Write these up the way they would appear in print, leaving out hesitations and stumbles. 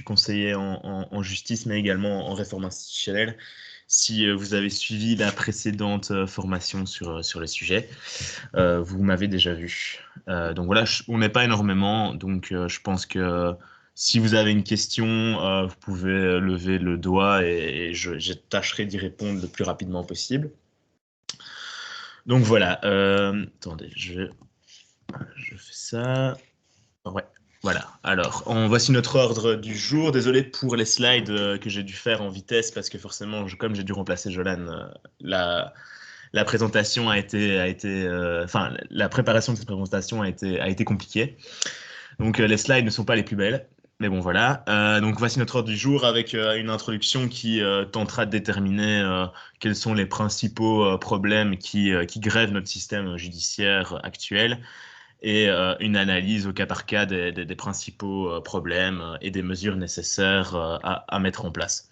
conseiller en justice, mais également en réforme institutionnelle, si vous avez suivi la précédente formation sur le sujet. Vous m'avez déjà vu. Donc voilà, on n'est pas énormément, donc je pense que si vous avez une question, vous pouvez lever le doigt et je tâcherai d'y répondre le plus rapidement possible. Donc voilà, attendez, je fais ça. Ouais, voilà. Alors, voici notre ordre du jour. Désolé pour les slides que j'ai dû faire en vitesse parce que forcément, comme j'ai dû remplacer Jolan, la présentation enfin, la préparation de cette présentation a été compliquée. Donc, les slides ne sont pas les plus belles. Mais bon, voilà. Donc, voici notre ordre du jour avec une introduction qui tentera de déterminer quels sont les principaux problèmes qui grèvent notre système judiciaire actuel et une analyse au cas par cas des principaux problèmes et des mesures nécessaires à mettre en place.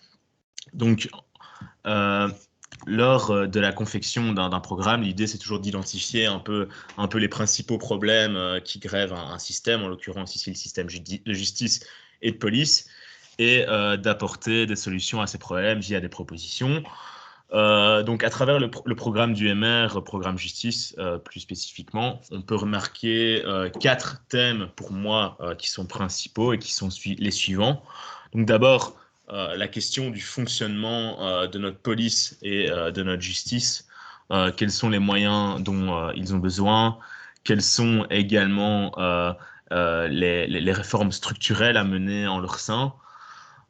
Donc, lors de la confection d'un programme, l'idée c'est toujours d'identifier un peu les principaux problèmes qui grèvent un système, en l'occurrence ici le système de justice et de police, et d'apporter des solutions à ces problèmes via des propositions. Donc, à travers le programme du MR, programme justice plus spécifiquement, on peut remarquer 4 thèmes pour moi qui sont principaux et qui sont les suivants. Donc, d'abord, la question du fonctionnement de notre police et de notre justice. Quels sont les moyens dont ils ont besoin? Quelles sont également les réformes structurelles à mener en leur sein?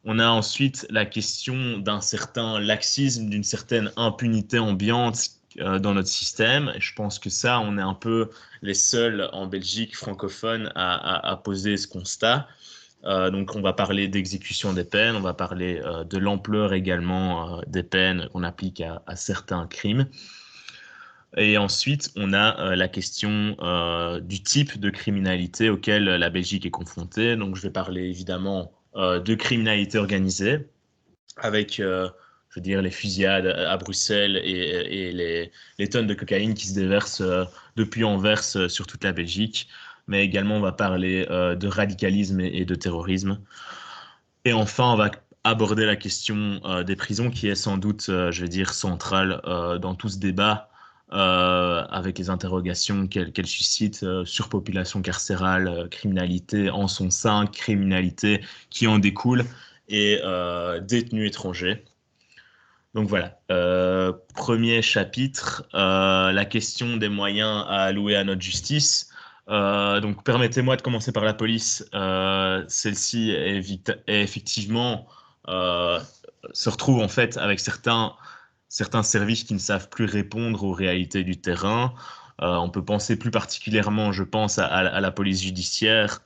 On a ensuite la question d'un certain laxisme, d'une certaine impunité ambiante dans notre système. Et je pense que ça, on est un peu les seuls en Belgique francophone à poser ce constat. Donc, on va parler d'exécution des peines, on va parler de l'ampleur également des peines qu'on applique à certains crimes. Et ensuite, on a la question du type de criminalité auquel la Belgique est confrontée. Donc, je vais parler évidemment de criminalité organisée, avec, je veux dire, les fusillades à Bruxelles et les tonnes de cocaïne qui se déversent depuis Anvers sur toute la Belgique. Mais également, on va parler de radicalisme et de terrorisme. Et enfin, on va aborder la question des prisons, qui est sans doute, je vais dire, centrale dans tout ce débat, avec les interrogations qu'elle suscite, surpopulation carcérale, criminalité en son sein, criminalité qui en découle, et détenus étrangers. Donc voilà, premier chapitre, la question des moyens à allouer à notre justice. Donc permettez-moi de commencer par la police. Celle-ci est effectivement se retrouve en fait avec certains services qui ne savent plus répondre aux réalités du terrain. On peut penser plus particulièrement, je pense, à la police judiciaire,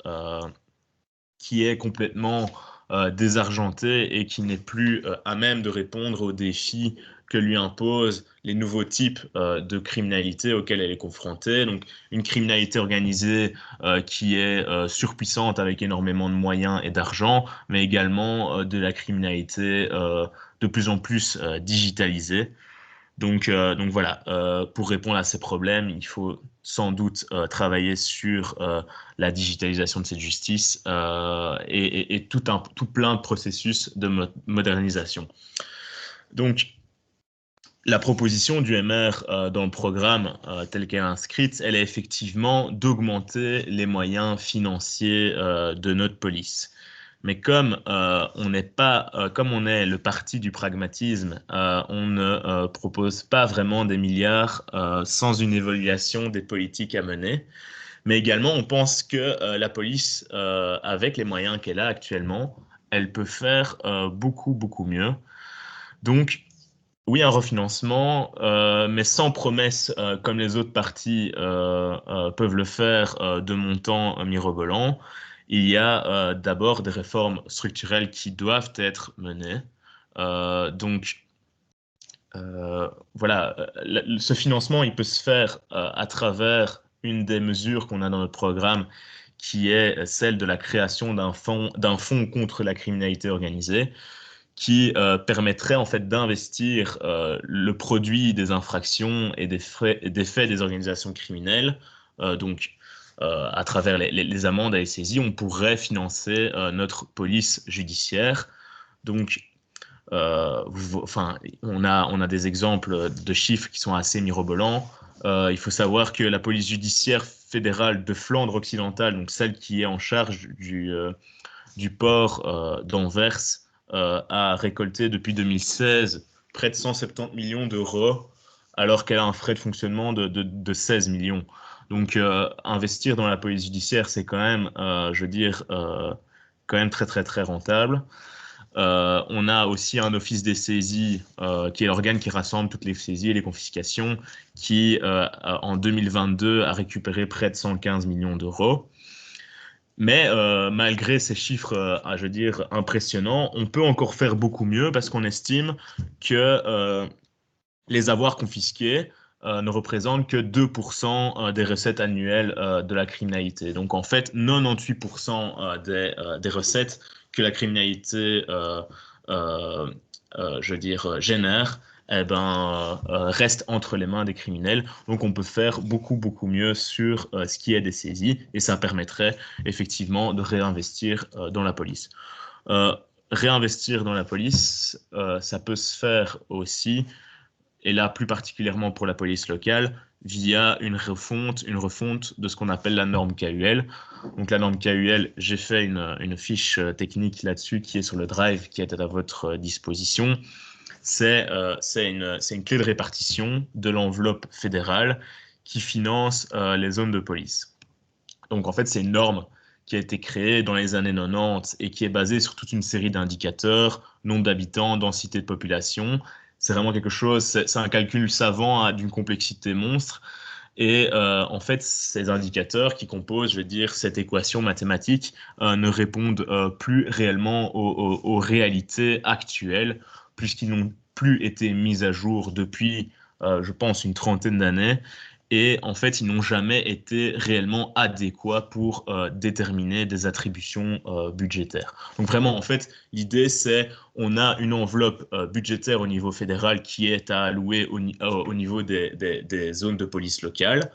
qui est complètement désargentée et qui n'est plus à même de répondre aux défis que lui imposent les nouveaux types de criminalité auxquels elle est confrontée. Donc, une criminalité organisée qui est surpuissante avec énormément de moyens et d'argent, mais également de la criminalité de plus en plus digitalisée. Donc voilà, pour répondre à ces problèmes, il faut sans doute travailler sur la digitalisation de cette justice et tout plein de processus de modernisation. Donc, la proposition du MR dans le programme tel qu'elle est inscrite, elle est effectivement d'augmenter les moyens financiers de notre police. Mais comme on est le parti du pragmatisme, on ne propose pas vraiment des milliards sans une évaluation des politiques à mener. Mais également, on pense que la police, avec les moyens qu'elle a actuellement, elle peut faire beaucoup, beaucoup mieux. Donc, oui, un refinancement, mais sans promesse, comme les autres partis peuvent le faire, de montants mirobolants. Il y a d'abord des réformes structurelles qui doivent être menées. Donc, voilà, ce financement, il peut se faire à travers une des mesures qu'on a dans notre programme, qui est celle de la création d'un fonds contre la criminalité organisée, qui permettrait en fait d'investir le produit des infractions et des faits des organisations criminelles. Donc, à travers les amendes et les saisies, on pourrait financer notre police judiciaire. Donc, on a des exemples de chiffres qui sont assez mirobolants. Il faut savoir que la police judiciaire fédérale de Flandre occidentale, donc celle qui est en charge du port d'Anvers, a récolté depuis 2016 près de 170 millions d'euros, alors qu'elle a un frais de fonctionnement de 16 millions. Donc, investir dans la police judiciaire, c'est quand même, quand même très, très, très rentable. On a aussi un office des saisies, qui est l'organe qui rassemble toutes les saisies et les confiscations, qui, en 2022, a récupéré près de 115 millions d'euros. Mais malgré ces chiffres, impressionnants, on peut encore faire beaucoup mieux parce qu'on estime que les avoirs confisqués ne représentent que 2% des recettes annuelles de la criminalité. Donc en fait, 98% des recettes que la criminalité génère, reste entre les mains des criminels. Donc on peut faire beaucoup, beaucoup mieux sur ce qui est des saisies et ça permettrait effectivement de réinvestir dans la police. Réinvestir dans la police, ça peut se faire aussi, et là plus particulièrement pour la police locale, via une refonte de ce qu'on appelle la norme KUL. Donc la norme KUL, j'ai fait une fiche technique là-dessus qui est sur le drive, qui est à votre disposition. C'est une clé de répartition de l'enveloppe fédérale qui finance les zones de police. Donc en fait, c'est une norme qui a été créée dans les années 90 et qui est basée sur toute une série d'indicateurs, nombre d'habitants, densité de population. C'est vraiment quelque chose, c'est un calcul savant d'une complexité monstre. Et en fait, ces indicateurs qui composent, cette équation mathématique ne répondent plus réellement aux réalités actuelles, puisqu'ils n'ont plus été mis à jour depuis, je pense, une trentaine d'années. Et en fait, ils n'ont jamais été réellement adéquats pour déterminer des attributions budgétaires. Donc vraiment, en fait, l'idée, c'est on a une enveloppe budgétaire au niveau fédéral qui est à allouer au niveau des zones de police locales.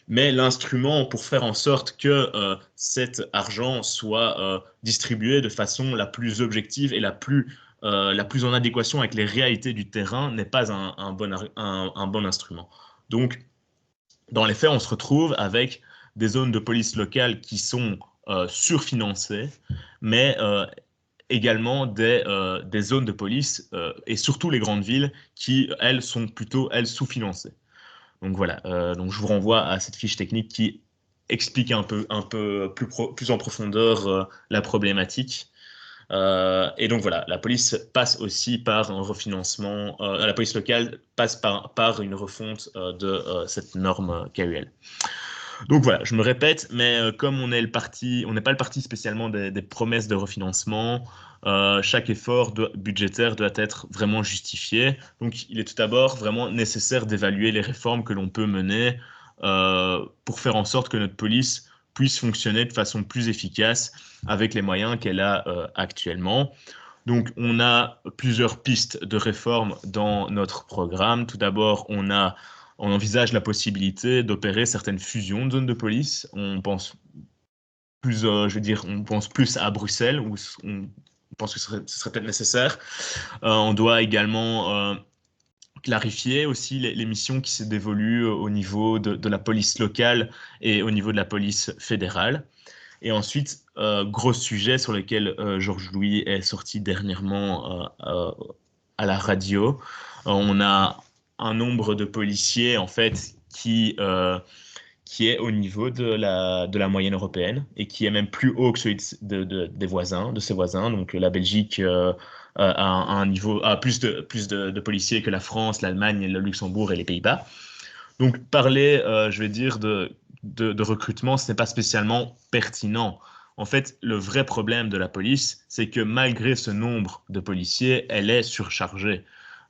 Mais l'instrument pour faire en sorte que cet argent soit distribué de façon la plus objective et la plus en adéquation avec les réalités du terrain n'est pas un bon instrument. Donc, dans les faits, on se retrouve avec des zones de police locale qui sont surfinancées, mais également des zones de police, et surtout les grandes villes, qui, elles, sont plutôt, elles, sous-financées. Donc voilà, donc je vous renvoie à cette fiche technique qui explique un peu plus en profondeur la problématique. Et donc voilà, la police passe aussi par un refinancement, la police locale passe par une refonte de cette norme KUL. Donc voilà, je me répète, mais comme on n'est pas le parti spécialement des promesses de refinancement, chaque effort budgétaire doit être vraiment justifié. Donc il est tout d'abord vraiment nécessaire d'évaluer les réformes que l'on peut mener pour faire en sorte que notre police puisse fonctionner de façon plus efficace avec les moyens qu'elle a actuellement. Donc, on a plusieurs pistes de réforme dans notre programme. Tout d'abord, on envisage la possibilité d'opérer certaines fusions de zones de police. On pense plus, on pense plus à Bruxelles, où on pense que ce serait peut-être nécessaire. On doit également clarifier aussi les missions qui se dévoluent au niveau de la police locale et au niveau de la police fédérale. Et ensuite, gros sujet sur lequel Georges Louis est sorti dernièrement à la radio. On a un nombre de policiers en fait qui est au niveau de la moyenne européenne et qui est même plus haut que celui des voisins, de ses voisins. Donc la Belgique a plus de policiers que la France, l'Allemagne, le Luxembourg et les Pays-Bas. Donc parler, de recrutement, ce n'est pas spécialement pertinent. En fait, le vrai problème de la police, c'est que malgré ce nombre de policiers, elle est surchargée.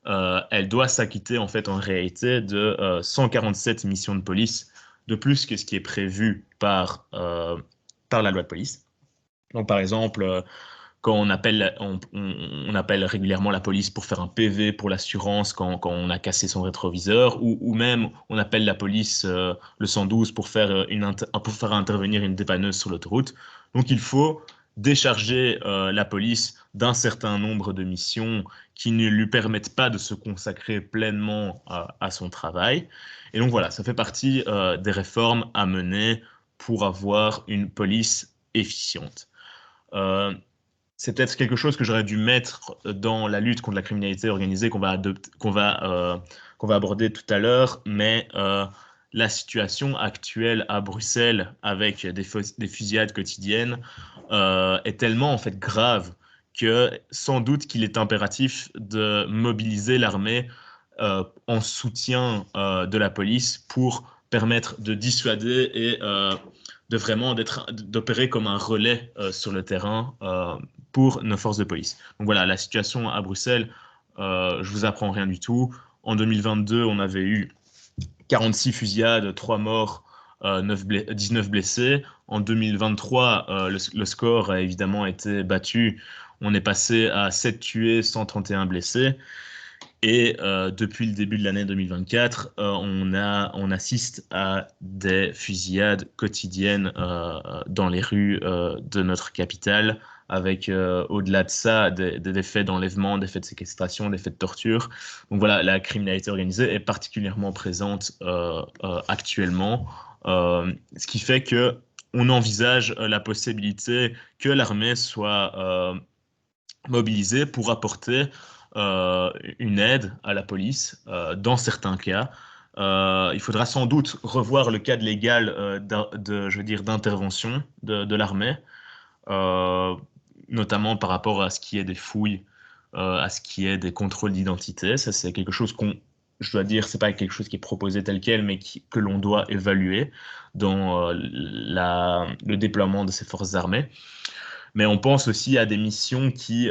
Elle doit s'acquitter en fait en réalité de 147 missions de police, de plus que ce qui est prévu par la loi de police. Donc par exemple, quand on appelle régulièrement la police pour faire un PV pour l'assurance quand on a cassé son rétroviseur, ou même on appelle la police, le 112, pour faire intervenir une dépanneuse sur l'autoroute. Donc il faut décharger la police d'un certain nombre de missions qui ne lui permettent pas de se consacrer pleinement à son travail. Et donc voilà, ça fait partie des réformes à mener pour avoir une police efficiente. C'est peut-être quelque chose que j'aurais dû mettre dans la lutte contre la criminalité organisée qu'on va aborder tout à l'heure, mais la situation actuelle à Bruxelles avec des fusillades quotidiennes est tellement en fait grave que sans doute qu'il est impératif de mobiliser l'armée en soutien de la police pour permettre de dissuader et de vraiment d'opérer comme un relais sur le terrain pour nos forces de police. Donc voilà, la situation à Bruxelles, je vous apprends rien du tout. En 2022, on avait eu 46 fusillades, 3 morts, 19 blessés. En 2023, le score a évidemment été battu. On est passé à 7 tués, 131 blessés. Et depuis le début de l'année 2024, on assiste à des fusillades quotidiennes dans les rues de notre capitale, avec au-delà de ça des faits d'enlèvement, des faits de séquestration, des faits de torture. Donc voilà, la criminalité organisée est particulièrement présente actuellement, ce qui fait que on envisage la possibilité que l'armée soit mobilisée pour apporter une aide à la police dans certains cas. Il faudra sans doute revoir le cadre légal je veux dire, d'intervention de l'armée, euh, notamment par rapport à ce qui est des fouilles, à ce qui est des contrôles d'identité. Ça, c'est quelque chose je dois dire, c'est pas quelque chose qui est proposé tel quel, mais que l'on doit évaluer dans le déploiement de ces forces armées. Mais on pense aussi à des missions qui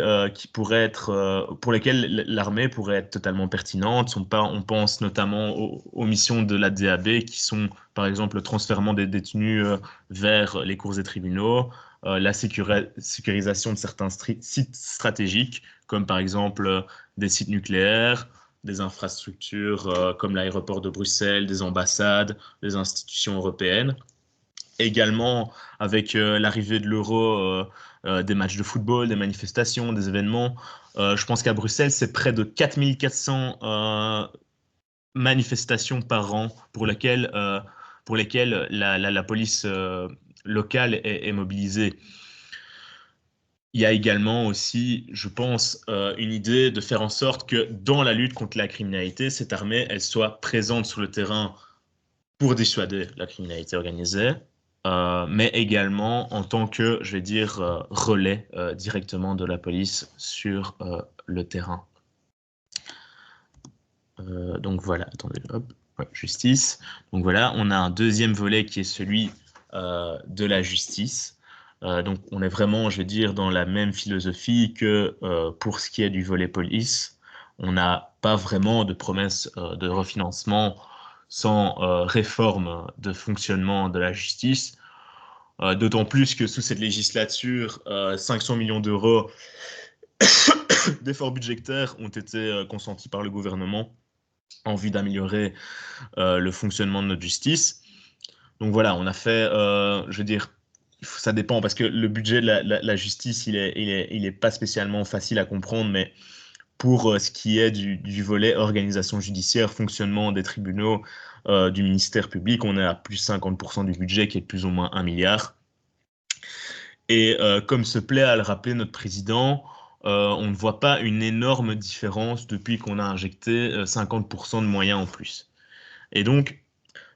pourraient être, pour lesquelles l'armée pourrait être totalement pertinente. On pense notamment aux missions de la DAB, qui sont par exemple le transfèrement des détenus vers les cours et tribunaux, la sécurisation de certains sites stratégiques, comme par exemple des sites nucléaires, des infrastructures comme l'aéroport de Bruxelles, des ambassades, des institutions européennes. Également, avec l'arrivée de l'euro, des matchs de football, des manifestations, des événements. Je pense qu'à Bruxelles, c'est près de 4400 manifestations par an pour lesquelles la police locale est mobilisée. Il y a également aussi, je pense, une idée de faire en sorte que dans la lutte contre la criminalité, cette armée, elle soit présente sur le terrain pour dissuader la criminalité organisée, mais également en tant que, je vais dire, relais directement de la police sur le terrain. Donc voilà, attendez, hop, ouais, justice. Donc voilà, on a un deuxième volet qui est celui de la justice. Donc on est vraiment, je vais dire, dans la même philosophie que pour ce qui est du volet police. On n'a pas vraiment de promesse de refinancement sans réforme de fonctionnement de la justice. D'autant plus que sous cette législature, 500 millions d'euros d'efforts budgétaires ont été consentis par le gouvernement en vue d'améliorer le fonctionnement de notre justice. Donc voilà, on a fait, je veux dire, ça dépend parce que le budget de la justice, il est pas spécialement facile à comprendre, mais pour ce qui est du volet organisation judiciaire, fonctionnement des tribunaux, du ministère public, on est à plus 50% du budget qui est plus ou moins 1 milliard. Et comme se plaît à le rappeler notre président, on ne voit pas une énorme différence depuis qu'on a injecté 50% de moyens en plus. Et donc,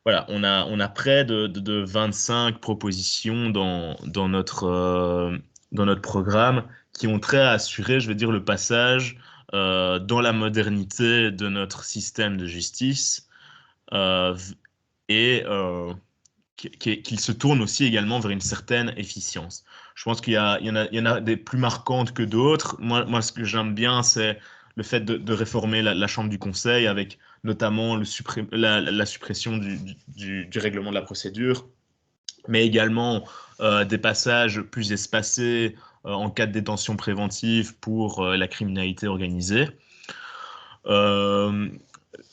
voilà, on a près de 25 propositions dans notre programme qui ont trait à assurer, je veux dire, le passage dans la modernité de notre système de justice et qu'il se tourne aussi également vers une certaine efficience. Je pense qu'il y en a des plus marquantes que d'autres. Moi, ce que j'aime bien, c'est le fait de réformer la Chambre du Conseil avec notamment la suppression du règlement de la procédure, mais également des passages plus espacés en cas de détention préventive pour la criminalité organisée.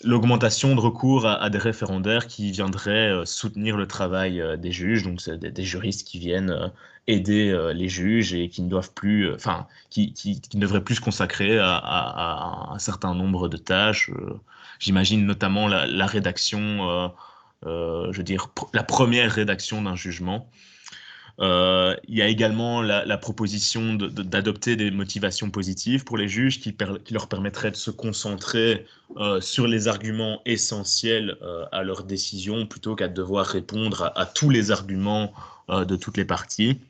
L'augmentation de recours à des référendaires qui viendraient soutenir le travail des juges, donc c'est des juristes qui viennent aider les juges et qui ne doivent plus, qui ne devraient plus se consacrer à un certain nombre de tâches. J'imagine notamment la rédaction, je veux dire, la première rédaction d'un jugement. Il y a également la proposition d'adopter des motivations positives pour les juges qui leur permettraient de se concentrer sur les arguments essentiels à leur décision plutôt qu'à devoir répondre à tous les arguments de toutes les parties.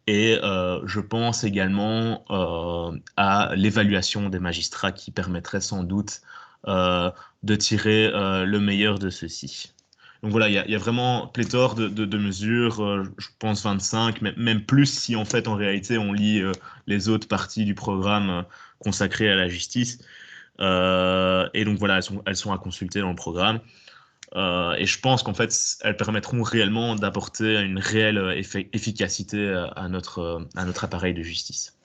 Et je pense également à l'évaluation des magistrats qui permettrait sans doute de tirer le meilleur de ceux-ci. Donc voilà, il y a vraiment pléthore de mesures, je pense 25, même plus si en fait en réalité on lit les autres parties du programme consacré à la justice. Et donc voilà, elles sont à consulter dans le programme. Et je pense qu'en fait, elles permettront réellement d'apporter une réelle efficacité à notre appareil de justice.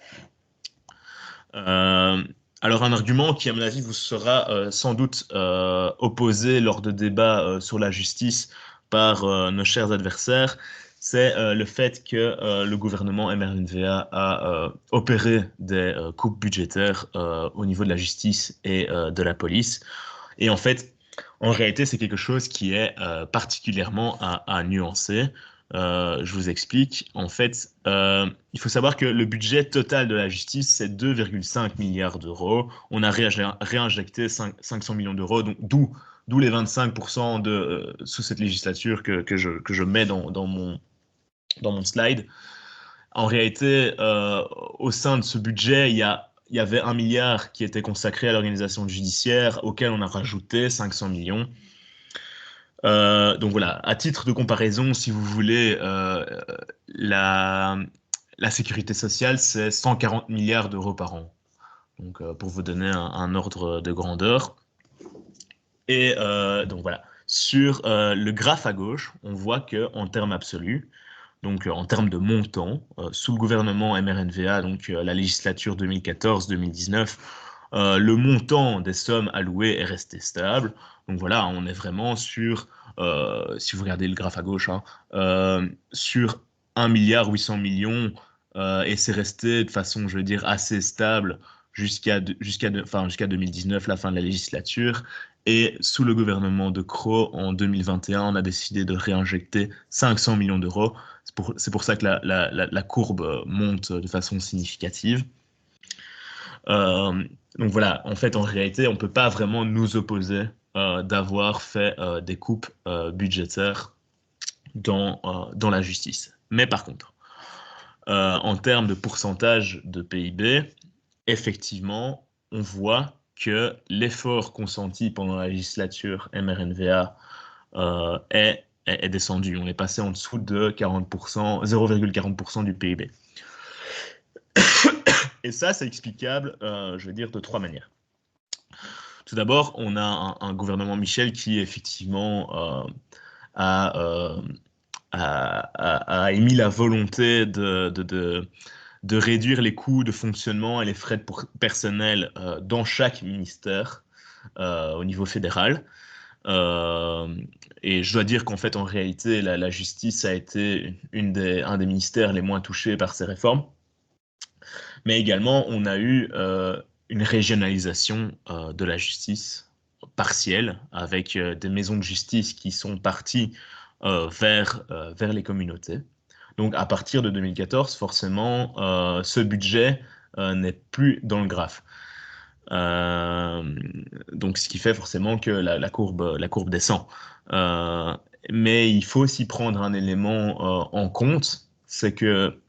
Alors un argument qui, à mon avis, vous sera sans doute opposé lors de débats sur la justice par nos chers adversaires, c'est le fait que le gouvernement MRNVA a opéré des coupes budgétaires au niveau de la justice et de la police. Et en fait, en réalité, c'est quelque chose qui est particulièrement à nuancer. Je vous explique. En fait, il faut savoir que le budget total de la justice, c'est 2,5 milliards d'euros. On a réinjecté 500 millions d'euros, donc d'où les 25% sous cette législature que je mets dans mon slide. En réalité, au sein de ce budget, il y avait 1 milliard qui était consacré à l'organisation judiciaire, auquel on a rajouté 500 millions. Donc voilà, à titre de comparaison, si vous voulez, la sécurité sociale, c'est 140 milliards d'euros par an. Donc pour vous donner un ordre de grandeur. Et donc voilà, sur le graphe à gauche, on voit qu'en termes absolus, donc en termes de montant, sous le gouvernement MRNVA, donc la législature 2014-2019, le montant des sommes allouées est resté stable. Donc voilà, on est vraiment sur, si vous regardez le graphe à gauche, sur 1 milliard 800 millions, et c'est resté de façon, je veux dire, assez stable jusqu'à 2019, la fin de la législature. Et sous le gouvernement de Crot, en 2021, on a décidé de réinjecter 500 millions d'euros. C'est pour ça que la courbe monte de façon significative. Donc voilà, en fait, en réalité, on ne peut pas vraiment nous opposer d'avoir fait des coupes budgétaires dans la justice. Mais par contre, en termes de pourcentage de PIB, effectivement, on voit que l'effort consenti pendant la législature MRNVA est descendu. On est passé en dessous de 40%, 0,40% du PIB. Et ça, c'est explicable, je vais dire, de 3 manières. Tout d'abord, on a un gouvernement Michel qui, effectivement, a émis la volonté de réduire les coûts de fonctionnement et les frais de personnel dans chaque ministère au niveau fédéral. Et je dois dire qu'en fait, en réalité, la justice a été un des ministères les moins touchés par ces réformes. Mais également, on a eu une régionalisation de la justice partielle, avec des maisons de justice qui sont parties vers les communautés. Donc à partir de 2014, forcément, ce budget n'est plus dans le graphe. Donc ce qui fait forcément que la courbe descend. Mais il faut aussi prendre un élément en compte, c'est que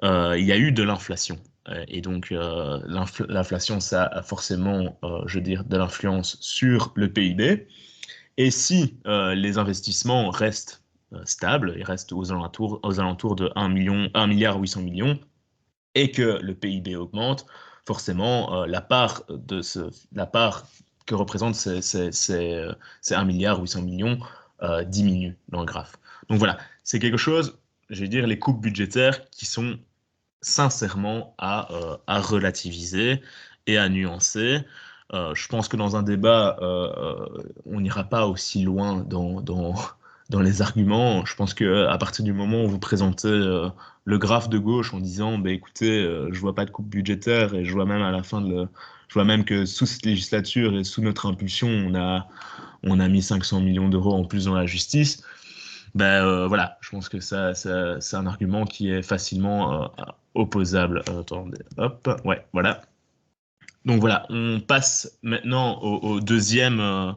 il y a eu de l'inflation. Et donc l'inflation, ça a forcément, je veux dire, de l'influence sur le PIB. Et si les investissements restent stables, ils restent aux alentours de 1 milliard 800 millions, et que le PIB augmente, forcément, la part que représente ces 1 milliard 800 millions diminue dans le graphe. Donc voilà, c'est quelque chose, je vais dire, les coupes budgétaires qui sont sincèrement à relativiser et à nuancer. Je pense que dans un débat, on n'ira pas aussi loin dans les arguments. Je pense qu'à partir du moment où vous présentez le graphe de gauche en disant bah, écoutez, je vois pas de coupe budgétaire et je vois même à la fin je vois même que sous cette législature et sous notre impulsion, on a mis 500 millions d'euros en plus dans la justice. Ben voilà, je pense que ça c'est un argument qui est facilement opposable. Attendez, hop, ouais, voilà. Donc voilà, on passe maintenant au deuxième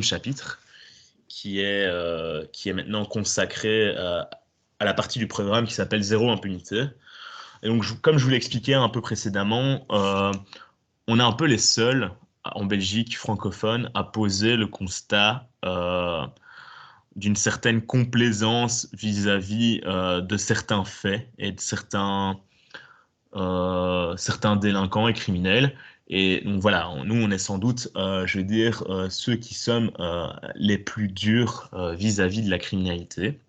chapitre, qui est maintenant consacré à la partie du programme qui s'appelle Zéro impunité. Et donc, comme je vous l'ai expliqué un peu précédemment, on est un peu les seuls en Belgique francophone à poser le constat d'une certaine complaisance vis-à-vis de certains faits et de certains délinquants et criminels. Et donc voilà, nous on est sans doute, je vais dire, ceux qui sommes les plus durs vis-à-vis de la criminalité.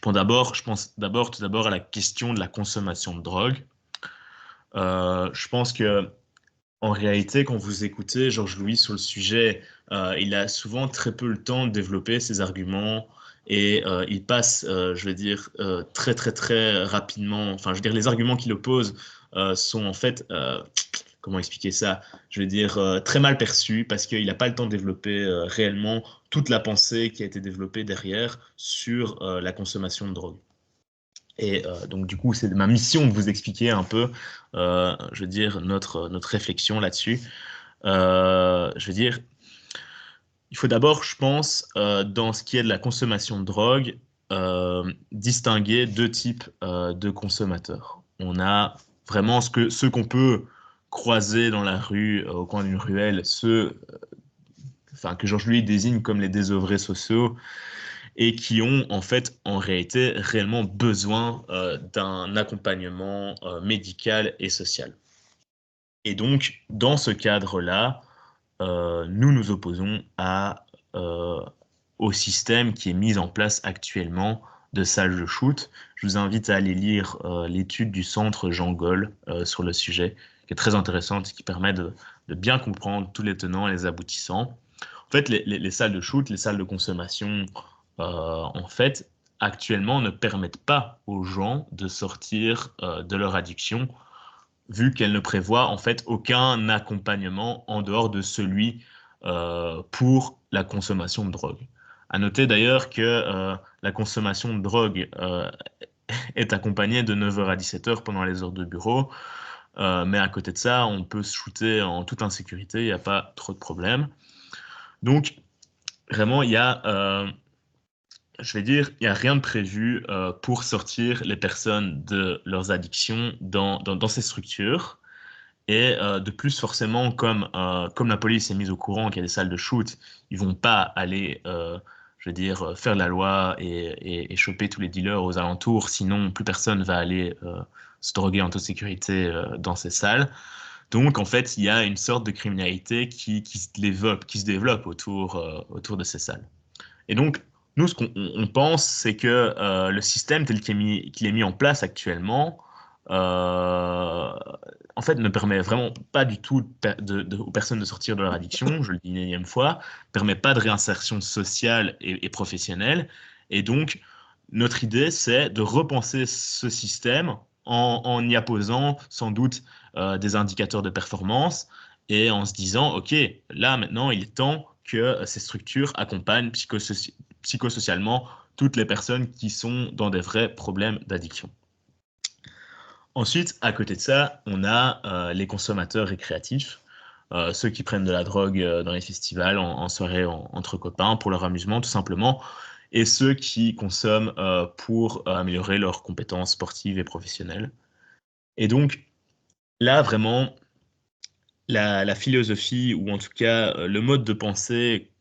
Tout d'abord à la question de la consommation de drogue. Je pense que en réalité, quand vous écoutez Georges Louis sur le sujet, il a souvent très peu le temps de développer ses arguments et il passe, je vais dire, très très très rapidement. Enfin, je veux dire, les arguments qu'il oppose sont en fait, comment expliquer ça? Je vais dire très mal perçus parce qu'il n'a pas le temps de développer réellement toute la pensée qui a été développée derrière sur la consommation de drogue. Et donc du coup, c'est ma mission de vous expliquer un peu, je veux dire, notre réflexion là-dessus. Je veux dire, il faut d'abord, je pense, dans ce qui est de la consommation de drogue, distinguer deux types de consommateurs. On a vraiment ceux qu'on peut croiser dans la rue, au coin d'une ruelle, ceux enfin, que Georges Louis désigne comme les désœuvrés sociaux, et qui ont en fait en réalité réellement besoin d'un accompagnement médical et social. Et donc, dans ce cadre-là, nous nous opposons au système qui est mis en place actuellement de salles de shoot. Je vous invite à aller lire l'étude du centre Jean Gol sur le sujet, qui est très intéressante, qui permet de bien comprendre tous les tenants et les aboutissants. En fait, les salles de shoot, les salles de consommation, en fait, actuellement ne permettent pas aux gens de sortir de leur addiction, vu qu'elles ne prévoient en fait aucun accompagnement en dehors de celui pour la consommation de drogue. À noter d'ailleurs que la consommation de drogue est accompagnée de 9h à 17h pendant les heures de bureau, mais à côté de ça, on peut se shooter en toute insécurité, il n'y a pas trop de problème. Donc, vraiment, je vais dire, il n'y a rien de prévu pour sortir les personnes de leurs addictions dans ces structures. Et de plus, forcément, comme la police est mise au courant qu'il y a des salles de shoot, ils vont pas aller, je veux dire, faire la loi et choper tous les dealers aux alentours. Sinon, plus personne va aller se droguer en toute sécurité dans ces salles. Donc, en fait, il y a une sorte de criminalité qui se développe autour de ces salles. Et donc, nous, ce qu'on pense, c'est que le système tel qu'il est mis en place actuellement, euh, en fait, ne permet vraiment pas du tout aux personnes de sortir de leur addiction, je le dis une énième fois, ne permet pas de réinsertion sociale et professionnelle. Et donc, notre idée, c'est de repenser ce système en y apposant sans doute des indicateurs de performance et en se disant, OK, là maintenant, il est temps que ces structures accompagnent psychosocialement toutes les personnes qui sont dans des vrais problèmes d'addiction. Ensuite, à côté de ça, on a les consommateurs récréatifs, ceux qui prennent de la drogue dans les festivals, en soirée entre copains, pour leur amusement tout simplement, et ceux qui consomment pour améliorer leurs compétences sportives et professionnelles. Et donc, là, vraiment, la philosophie, ou en tout cas le mode de pensée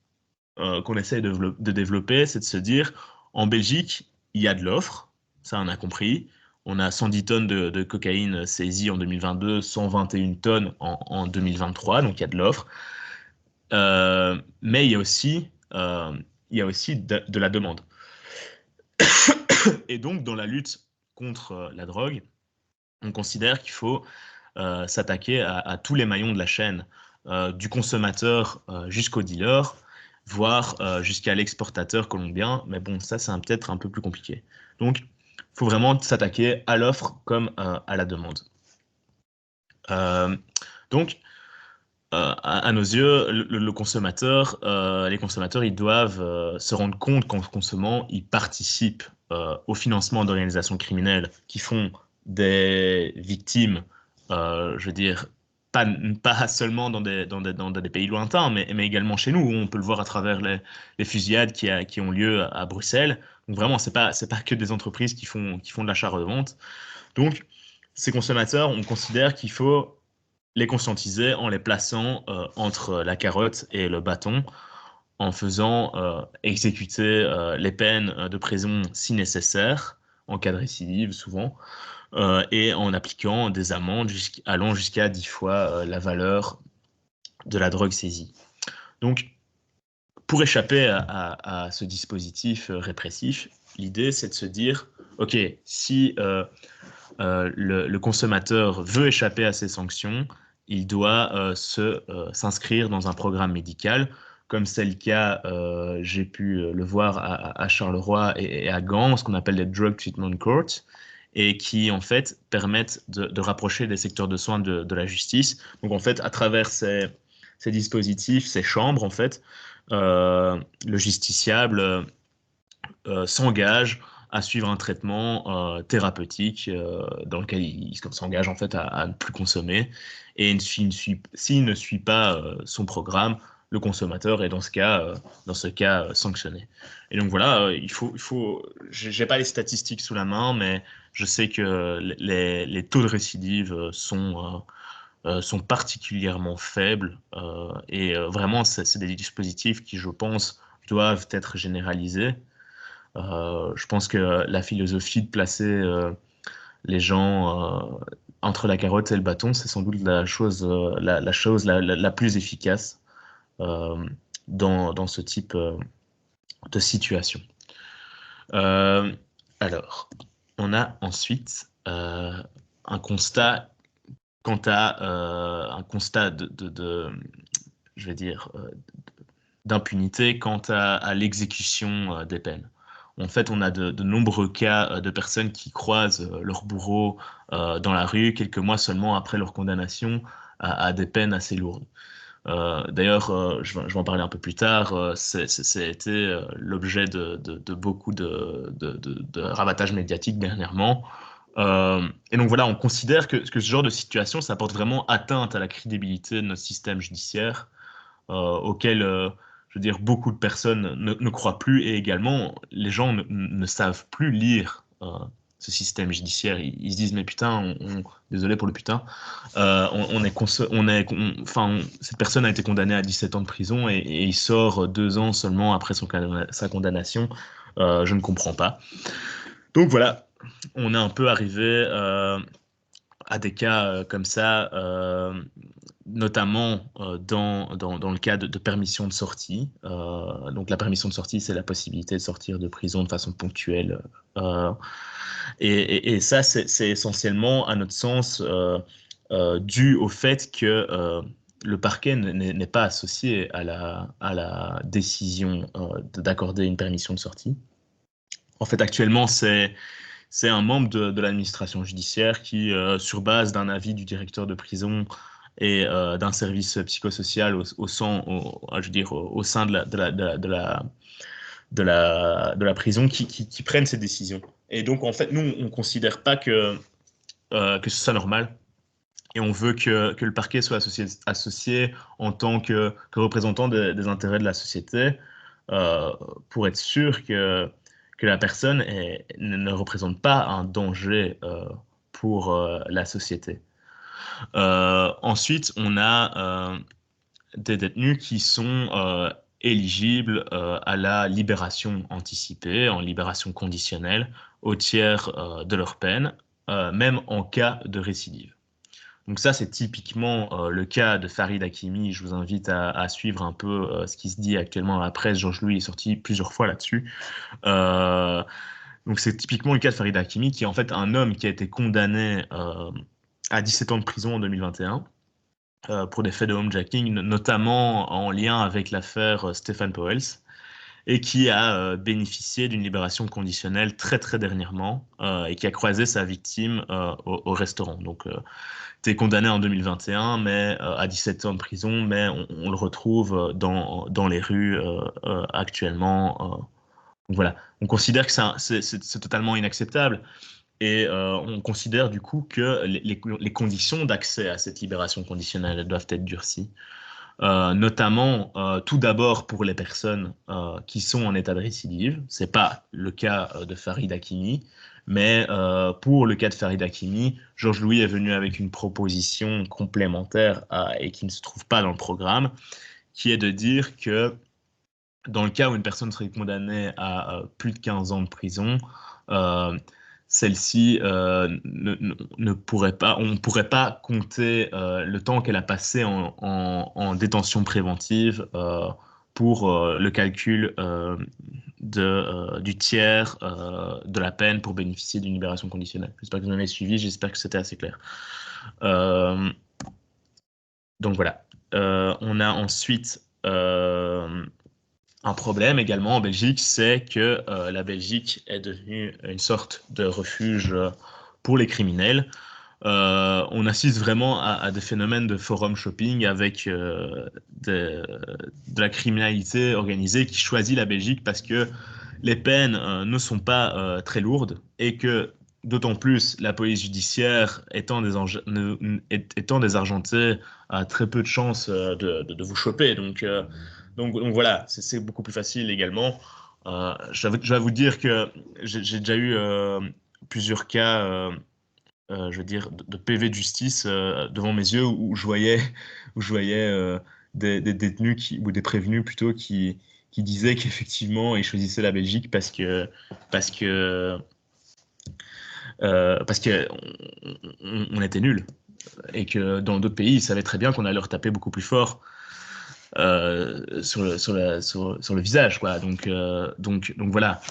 qu'on essaie de développer, c'est de se dire, en Belgique, il y a de l'offre, ça on a compris. On a 110 tonnes de cocaïne saisie en 2022, 121 tonnes en 2023, donc il y a de l'offre. Mais il y a aussi de la demande. Et donc, dans la lutte contre la drogue, on considère qu'il faut s'attaquer à tous les maillons de la chaîne, du consommateur jusqu'au dealer, voire jusqu'à l'exportateur colombien. Mais bon, ça, c'est peut-être un peu plus compliqué. Donc, il faut vraiment s'attaquer à l'offre comme à la demande. Donc, à nos yeux, le consommateur, les consommateurs, ils doivent se rendre compte qu'en consommant, ils participent au financement d'organisations criminelles qui font des victimes, je veux dire, pas seulement dans des pays lointains, mais également chez nous, où on peut le voir à travers les fusillades qui ont lieu à Bruxelles. Donc vraiment, c'est pas que des entreprises qui font de l'achat-revente. Donc, ces consommateurs, on considère qu'il faut les conscientiser en les plaçant entre la carotte et le bâton, en faisant exécuter les peines de prison si nécessaire, en cas de récidive souvent, et en appliquant des amendes allant jusqu'à 10 fois la valeur de la drogue saisie. Donc, pour échapper à ce dispositif répressif, l'idée c'est de se dire, ok, si le consommateur veut échapper à ces sanctions, il doit s'inscrire dans un programme médical, comme c'est le cas, j'ai pu le voir à Charleroi et à Gand, ce qu'on appelle les Drug Treatment Courts, et qui en fait permettent de rapprocher des secteurs de soins de la justice. Donc en fait, à travers ces dispositifs, ces chambres, en fait, le justiciable s'engage à suivre un traitement thérapeutique dans lequel il s'engage en fait à ne plus consommer. Et s'il ne suit pas son programme, le consommateur est dans ce cas sanctionné. Et donc voilà, j'ai pas les statistiques sous la main, mais je sais que les taux de récidive sont particulièrement faibles et vraiment c'est des dispositifs qui, je pense, doivent être généralisés. Je pense que la philosophie de placer les gens entre la carotte et le bâton, c'est sans doute la chose la plus efficace dans ce type de situation. Alors, on a ensuite un constat quant à un constat je vais dire, d'impunité quant à l'exécution des peines. En fait, on a de nombreux cas de personnes qui croisent leur bourreau dans la rue quelques mois seulement après leur condamnation à des peines assez lourdes. D'ailleurs, je vais en parler un peu plus tard, été l'objet de beaucoup de ravatage médiatique dernièrement. Et donc voilà, on considère que ce genre de situation, ça porte vraiment atteinte à la crédibilité de notre système judiciaire, auquel, je veux dire, beaucoup de personnes ne croient plus, et également, les gens ne savent plus lire ce système judiciaire. Ils se disent, mais putain, désolé pour le putain, cette personne a été condamnée à 17 ans de prison et il sort 2 ans seulement après sa condamnation. Je ne comprends pas. Donc voilà, on est un peu arrivé à des cas comme ça, notamment dans le cas de permission de sortie. Donc la permission de sortie, c'est la possibilité de sortir de prison de façon ponctuelle. Et ça, c'est essentiellement, à notre sens, dû au fait que le parquet n'est pas associé à la décision d'accorder une permission de sortie. En fait, actuellement, c'est un membre de l'administration judiciaire qui, sur base d'un avis du directeur de prison et d'un service psychosocial au sein de la prison, qui prennent ces décisions. Et donc, en fait, nous, on ne considère pas que ce soit normal. Et on veut que le parquet soit associé en tant que représentant des intérêts de la société, pour être sûr que la personne ne représente pas un danger pour la société. Ensuite, on a des détenus qui sont éligibles à la libération anticipée, en libération conditionnelle, au tiers de leur peine, même en cas de récidive. Donc ça, c'est typiquement le cas de Farid Hakimi. Je vous invite à suivre un peu ce qui se dit actuellement dans la presse. Georges Louis est sorti plusieurs fois là-dessus. Donc c'est typiquement le cas de Farid Hakimi, qui est en fait un homme qui a été condamné à 17 ans de prison en 2021 pour des faits de homejacking, notamment en lien avec l'affaire Stephen Powell, et qui a bénéficié d'une libération conditionnelle très très dernièrement, et qui a croisé sa victime au restaurant. Donc était condamné en 2021, mais à 17 ans de prison, mais on le retrouve dans les rues actuellement. Donc voilà, on considère que c'est totalement inacceptable. Et on considère du coup que les conditions d'accès à cette libération conditionnelle doivent être durcies. Notamment, tout d'abord pour les personnes qui sont en état de récidive. C'est pas le cas de Farid Hakimi, mais pour le cas de Farid Hakimi, Georges Louis est venu avec une proposition complémentaire et qui ne se trouve pas dans le programme, qui est de dire que dans le cas où une personne serait condamnée à plus de 15 ans de prison, celle-ci ne pourrait pas, on ne pourrait pas compter le temps qu'elle a passé en détention préventive pour le calcul du tiers de la peine pour bénéficier d'une libération conditionnelle. J'espère que vous en avez suivi, j'espère que c'était assez clair. Donc voilà. On a ensuite un problème également en Belgique, c'est que la Belgique est devenue une sorte de refuge pour les criminels. On assiste vraiment à des phénomènes de forum shopping avec de la criminalité organisée qui choisit la Belgique parce que les peines ne sont pas très lourdes et que d'autant plus la police judiciaire étant désargentée a très peu de chances de vous choper. Donc voilà, c'est beaucoup plus facile également. Je dois vous dire que j'ai déjà eu plusieurs cas, je veux dire, de PV de justice devant mes yeux où je voyais des détenus ou des prévenus plutôt qui disaient qu'effectivement ils choisissaient la Belgique parce que parce que on était nuls et que dans d'autres pays ils savaient très bien qu'on allait leur taper beaucoup plus fort sur le visage, quoi. Donc voilà.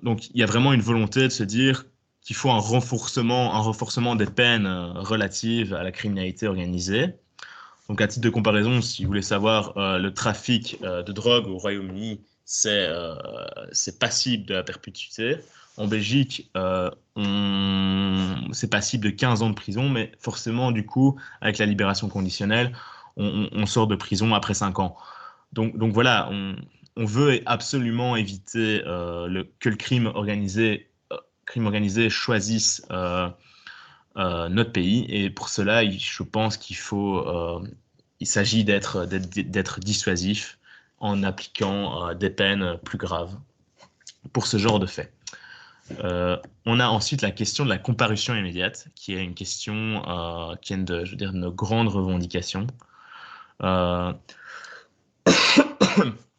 Donc il y a vraiment une volonté de se dire qu'il faut un renforcement des peines relatives à la criminalité organisée. Donc à titre de comparaison, si vous voulez savoir, le trafic de drogue au Royaume-Uni, c'est passible de la perpétuité. En Belgique, c'est passible de 15 ans de prison, mais forcément, du coup, avec la libération conditionnelle, on sort de prison après 5 ans. Donc voilà, on veut absolument éviter que le crime organisé choisisse notre pays. Et pour cela, je pense il s'agit d'être dissuasif en appliquant des peines plus graves pour ce genre de faits. On a ensuite la question de la comparution immédiate, qui est une question qui est de nos grandes revendications.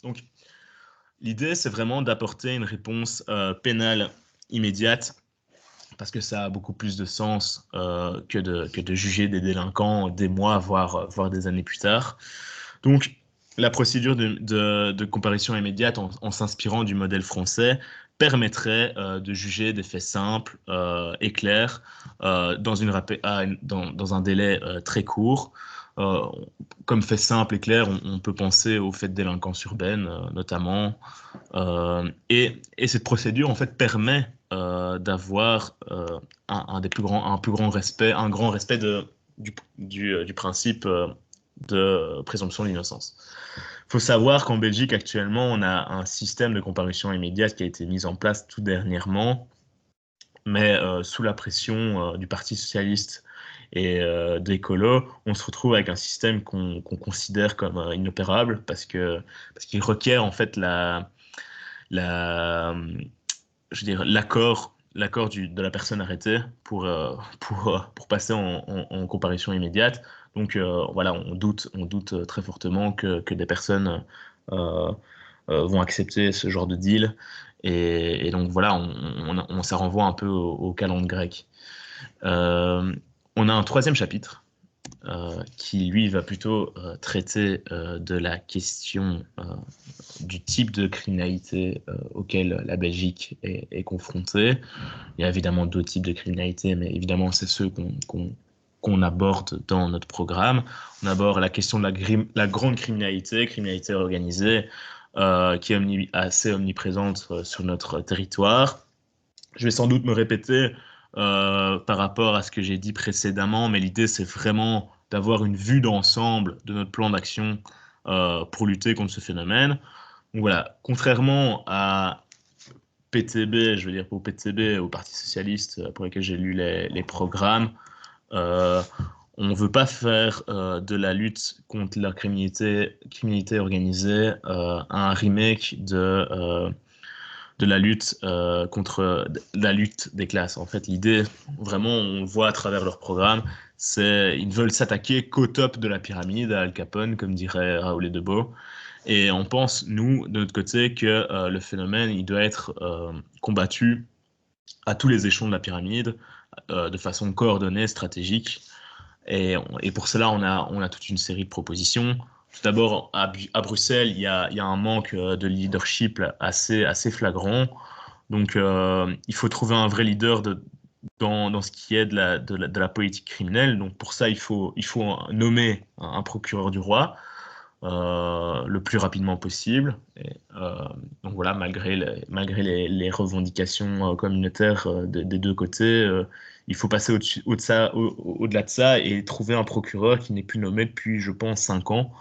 Donc, l'idée, c'est vraiment d'apporter une réponse pénale immédiate, parce que ça a beaucoup plus de sens que de juger des délinquants des mois, voire des années plus tard. Donc, la procédure de comparution immédiate, en s'inspirant du modèle français, permettrait de juger des faits simples et clairs dans un délai très court. Comme fait simple et clair, on peut penser aux faits de délinquance urbaine, notamment. Et cette procédure, en fait, permet d'avoir un grand respect du principe de présomption d'innocence. Il faut savoir qu'en Belgique, actuellement, on a un système de comparution immédiate qui a été mis en place tout dernièrement, mais sous la pression du Parti socialiste et d'écolo, on se retrouve avec un système qu'on considère comme inopérable parce qu'il requiert en fait l'accord de la personne arrêtée pour passer en comparution immédiate. Donc voilà, on doute très fortement que des personnes vont accepter ce genre de deal. Et donc voilà, ça renvoie un peu au calendrier grec. On a un troisième chapitre qui lui va plutôt traiter de la question du type de criminalité auquel la Belgique est confrontée. Il y a évidemment d'autres types de criminalité, mais évidemment c'est ceux qu'on aborde dans notre programme. On aborde la question de la grande criminalité organisée, qui est assez omniprésente sur notre territoire. Je vais sans doute me répéter par rapport à ce que j'ai dit précédemment, mais l'idée, c'est vraiment d'avoir une vue d'ensemble de notre plan d'action pour lutter contre ce phénomène. Donc voilà, contrairement à PTB, je veux dire pour PTB, au Parti Socialiste, pour lequel j'ai lu les programmes, euh, on ne veut pas faire de la lutte contre la criminalité organisée un remake de la lutte contre la lutte des classes. En fait, l'idée, vraiment, on le voit à travers leur programme, c'est ils ne veulent s'attaquer qu'au top de la pyramide, à Al Capone, comme dirait Raoul Debo. Et on pense, nous, de notre côté, que le phénomène, il doit être combattu à tous les échelons de la pyramide, de façon coordonnée, stratégique. Et pour cela, on a toute une série de propositions. Tout d'abord, à Bruxelles, il y a un manque de leadership assez flagrant. Donc, il faut trouver un vrai leader dans ce qui est de la politique criminelle. Donc, pour ça, il faut nommer un procureur du roi le plus rapidement possible. Donc voilà, malgré les revendications communautaires des deux côtés, il faut passer au-delà de ça et trouver un procureur qui n'est plus nommé depuis, je pense, 5 ans.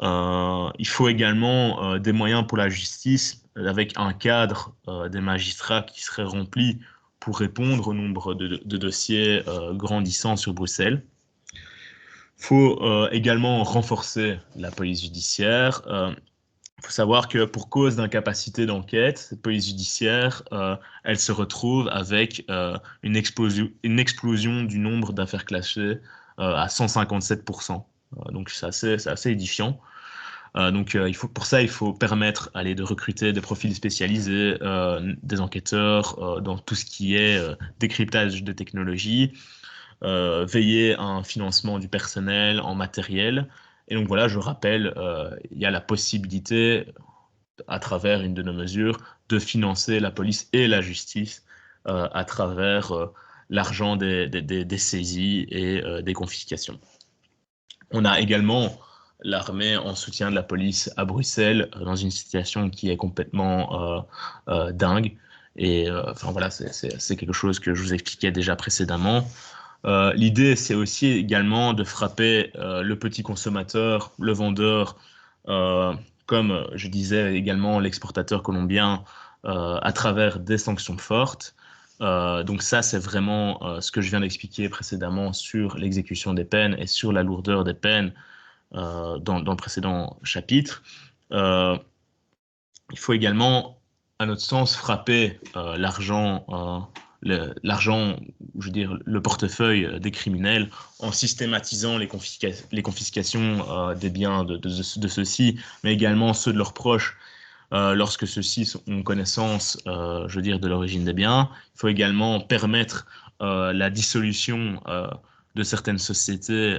Il faut également des moyens pour la justice, avec un cadre des magistrats qui serait rempli pour répondre au nombre de dossiers grandissants sur Bruxelles. Il faut également renforcer la police judiciaire. Il faut savoir que pour cause d'incapacité d'enquête, cette police judiciaire, elle se retrouve avec une explosion du nombre d'affaires classées à 157%. Donc c'est assez édifiant. Donc il faut permettre de recruter des profils spécialisés, des enquêteurs dans tout ce qui est décryptage de technologies, veiller à un financement du personnel en matériel. Et donc voilà, je rappelle, il y a la possibilité, à travers une de nos mesures, de financer la police et la justice à travers l'argent des saisies et des confiscations. On a également l'armée en soutien de la police à Bruxelles, dans une situation qui est complètement dingue. Et enfin voilà, c'est quelque chose que je vous expliquais déjà précédemment. L'idée, c'est aussi également de frapper le petit consommateur, le vendeur, comme je disais également l'exportateur colombien, à travers des sanctions fortes. Donc ça, c'est vraiment ce que je viens d'expliquer précédemment sur l'exécution des peines et sur la lourdeur des peines dans le précédent chapitre. Il faut également, à notre sens, frapper l'argent, je veux dire, le portefeuille des criminels en systématisant les confiscations des biens de ceux-ci, mais également ceux de leurs proches lorsque ceux-ci ont connaissance, je veux dire, de l'origine des biens. Il faut également permettre la dissolution de certaines sociétés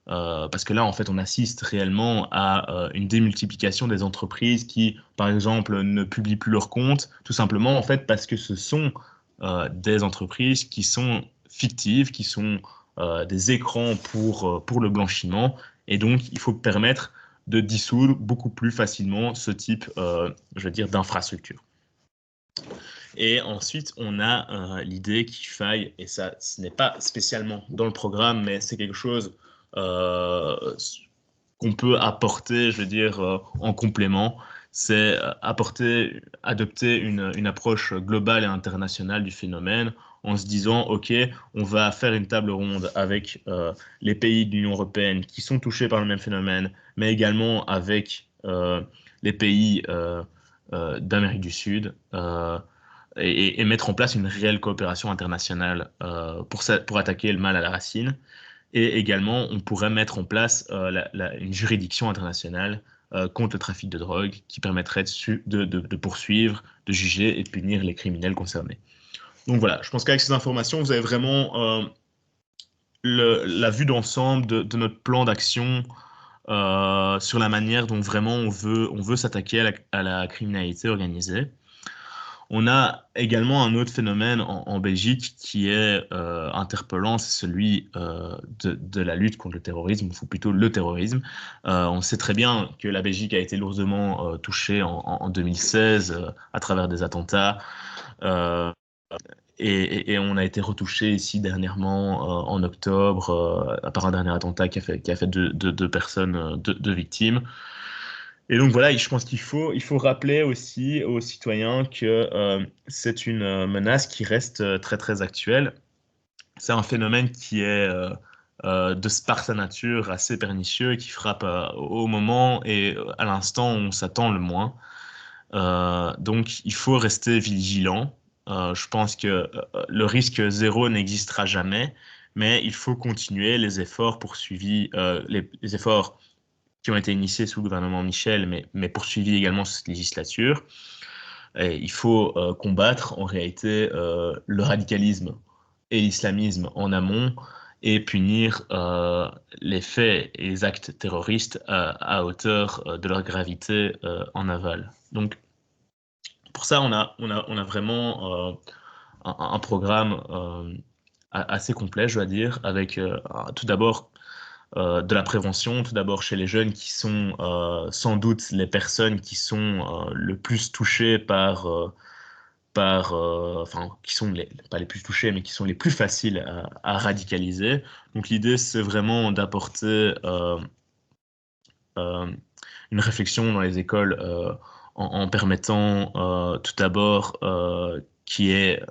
parce que là, en fait, on assiste réellement à une démultiplication des entreprises qui, par exemple, ne publient plus leurs comptes, tout simplement, en fait, parce que ce sont des entreprises qui sont fictives, qui sont des écrans pour le blanchiment, et donc il faut permettre de dissoudre beaucoup plus facilement ce type, je veux dire, d'infrastructure. Et ensuite, on a l'idée qu'il faille, et ça, ce n'est pas spécialement dans le programme, mais c'est quelque chose qu'on peut apporter, je veux dire, en complément, c'est adopter une approche globale et internationale du phénomène en se disant, OK, on va faire une table ronde avec les pays de l'Union européenne qui sont touchés par le même phénomène, mais également avec les pays d'Amérique du Sud, et mettre en place une réelle coopération internationale pour attaquer le mal à la racine. Et également, on pourrait mettre en place une juridiction internationale contre le trafic de drogue qui permettrait de poursuivre, de juger et de punir les criminels concernés. Donc voilà, je pense qu'avec ces informations, vous avez vraiment la vue d'ensemble de notre plan d'action sur la manière dont vraiment on veut s'attaquer à la criminalité organisée. On a également un autre phénomène en Belgique qui est interpellant, c'est celui de la lutte contre le terrorisme, ou plutôt le terrorisme. On sait très bien que la Belgique a été lourdement touchée en 2016 à travers des attentats. Euh, et on a été retouché ici dernièrement en octobre par un dernier attentat qui a fait deux personnes, deux victimes. Et donc voilà, je pense il faut rappeler aussi aux citoyens que c'est une menace qui reste très très actuelle. C'est un phénomène qui est par sa nature assez pernicieux et qui frappe au moment et à l'instant où on s'attend le moins. Donc il faut rester vigilant. Je pense que le risque zéro n'existera jamais, mais il faut continuer les efforts poursuivis, les efforts qui ont été initiés sous le gouvernement Michel, mais poursuivis également sous cette législature. Et il faut combattre en réalité le radicalisme et l'islamisme en amont et punir les faits et les actes terroristes à hauteur de leur gravité en aval. Donc pour ça, on a vraiment un programme assez complet, je dois dire, avec tout d'abord de la prévention, tout d'abord chez les jeunes qui sont sans doute les personnes qui sont le plus touchées enfin, qui sont pas les plus touchées, mais qui sont les plus faciles à radicaliser. Donc l'idée, c'est vraiment d'apporter euh, une réflexion dans les écoles en permettant tout d'abord qu'il y ait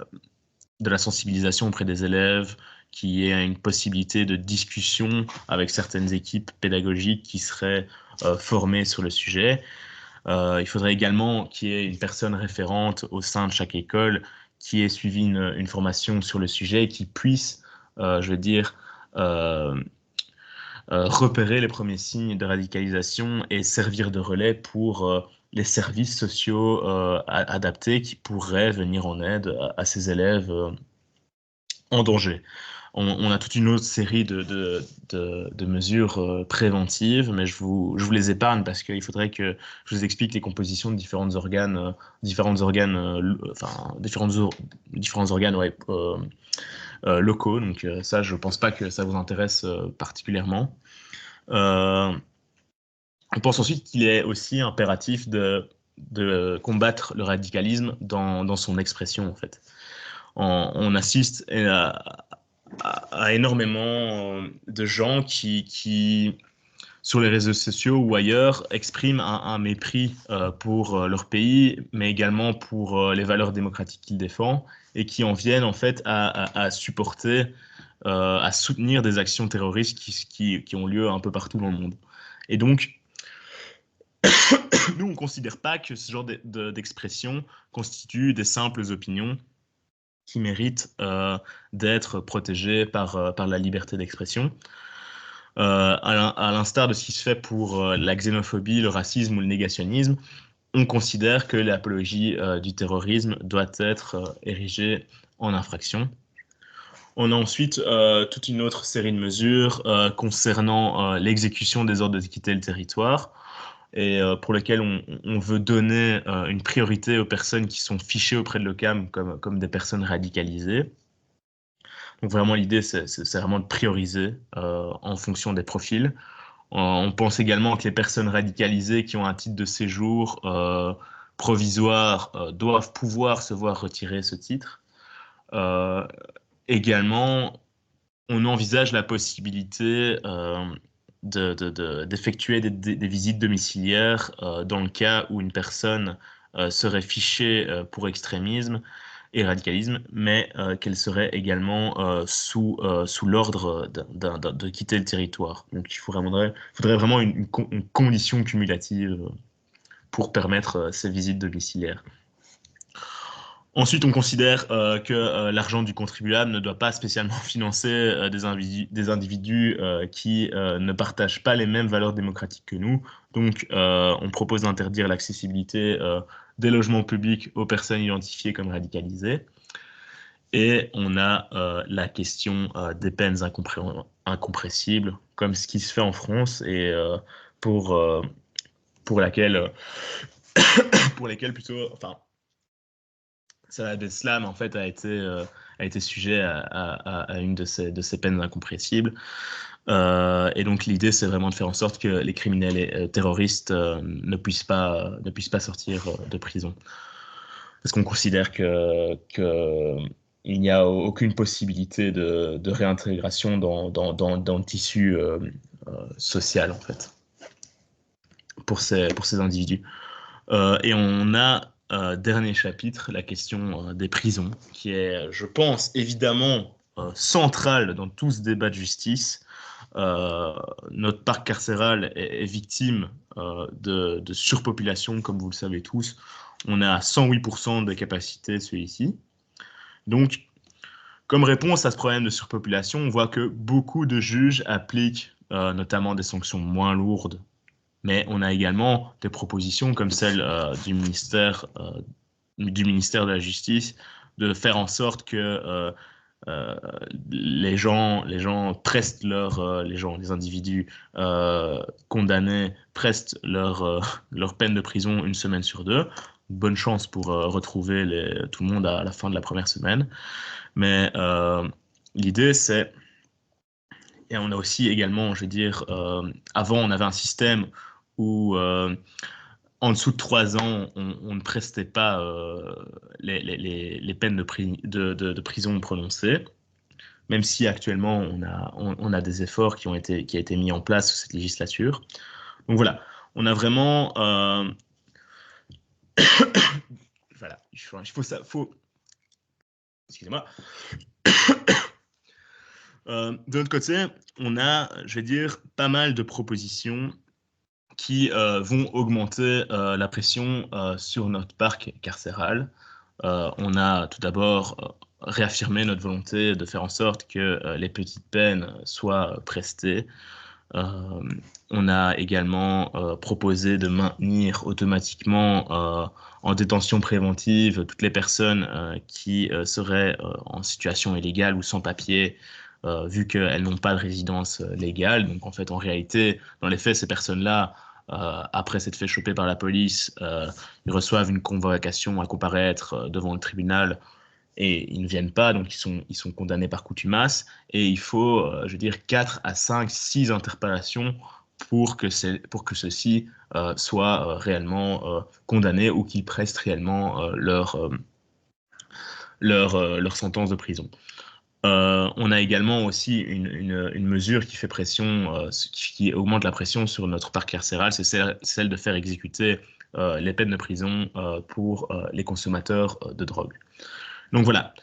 de la sensibilisation auprès des élèves, qu'il y ait une possibilité de discussion avec certaines équipes pédagogiques qui seraient formées sur le sujet. Il faudrait également qu'il y ait une personne référente au sein de chaque école qui ait suivi une formation sur le sujet et qui puisse, je veux dire, euh, repérer les premiers signes de radicalisation et servir de relais pour les services sociaux adaptés qui pourraient venir en aide à ces élèves en danger. On a toute une autre série de mesures préventives, mais je vous les épargne parce qu'il faudrait que je vous explique les compositions de différents organes, enfin, différents organes ouais, locaux. Donc ça, je pense pas que ça vous intéresse particulièrement. Euh, on pense ensuite qu'il est aussi impératif de combattre le radicalisme dans son expression, en fait. On assiste à énormément de gens qui, sur les réseaux sociaux ou ailleurs, expriment un mépris pour leur pays, mais également pour les valeurs démocratiques qu'ils défendent, et qui en viennent en fait à supporter, à soutenir des actions terroristes qui ont lieu un peu partout dans le monde. Et donc, nous, on ne considère pas que ce genre d'expression constitue des simples opinions qui méritent d'être protégées par la liberté d'expression. À l'instar de ce qui se fait pour la xénophobie, le racisme ou le négationnisme, on considère que l'apologie du terrorisme doit être érigée en infraction. On a ensuite toute une autre série de mesures concernant l'exécution des ordres de quitter le territoire et pour lesquelles on veut donner une priorité aux personnes qui sont fichées auprès de l'OCAM comme des personnes radicalisées. Donc vraiment l'idée c'est vraiment de prioriser en fonction des profils. On pense également que les personnes radicalisées qui ont un titre de séjour provisoire doivent pouvoir se voir retirer ce titre. Euh, Également, on envisage la possibilité d'effectuer des visites domiciliaires dans le cas où une personne serait fichée pour extrémisme et radicalisme, mais qu'elle serait également sous l'ordre de quitter le territoire. Donc faudrait vraiment une condition cumulative pour permettre ces visites domiciliaires. Ensuite, on considère que l'argent du contribuable ne doit pas spécialement financer des individus qui ne partagent pas les mêmes valeurs démocratiques que nous. Donc, on propose d'interdire l'accessibilité des logements publics aux personnes identifiées comme radicalisées. Et on a la question des peines incompressibles, comme ce qui se fait en France, et pour, pour laquelle, pour lesquelles plutôt, enfin, Salah Abdeslam en fait a été sujet à une de ces peines incompressibles. Et donc l'idée, c'est vraiment de faire en sorte que les criminels et terroristes ne puissent pas sortir de prison. Parce qu'on considère que il n'y a aucune possibilité de réintégration dans le tissu social, en fait, pour ces individus. Et on a, dernier chapitre, la question des prisons, qui est, je pense, évidemment centrale dans tout ce débat de justice. Notre parc carcéral est victime de surpopulation, comme vous le savez tous. On est à 108% de capacité celui-ci. Donc, comme réponse à ce problème de surpopulation, on voit que beaucoup de juges appliquent notamment des sanctions moins lourdes. Mais on a également des propositions comme celle du ministère de la Justice de faire en sorte que les prestent les individus condamnés prestent leur peine de prison une semaine sur deux. Bonne chance pour retrouver tout le monde à la fin de la première semaine. Mais l'idée, c'est... Et on a aussi également, je veux dire, avant, on avait un système où, en dessous de 3 ans, on ne prestait pas les peines de prison prononcées, même si actuellement, on a des efforts qui ont été mis en place sous cette législature. Donc voilà, on a vraiment... voilà, excusez-moi. De l'autre côté, on a, je vais dire, pas mal de propositions qui vont augmenter la pression sur notre parc carcéral. On a tout d'abord réaffirmé notre volonté de faire en sorte que les petites peines soient prestées. On a également proposé de maintenir automatiquement en détention préventive toutes les personnes qui seraient en situation illégale ou sans papier, vu qu'elles n'ont pas de résidence légale. Donc en fait, en réalité, dans les faits, ces personnes-là, après s'être fait choper par la police, ils reçoivent une convocation à comparaître devant le tribunal et ils ne viennent pas, donc ils sont condamnés par contumace. Et il faut, je veux dire, 4 à 5, 6 interpellations pour que ceux-ci soient réellement condamnés ou qu'ils prestent réellement leur sentence de prison. On a également aussi une mesure qui fait pression, qui augmente la pression sur notre parc carcéral, c'est celle de faire exécuter les peines de prison pour les consommateurs de drogue. Donc voilà,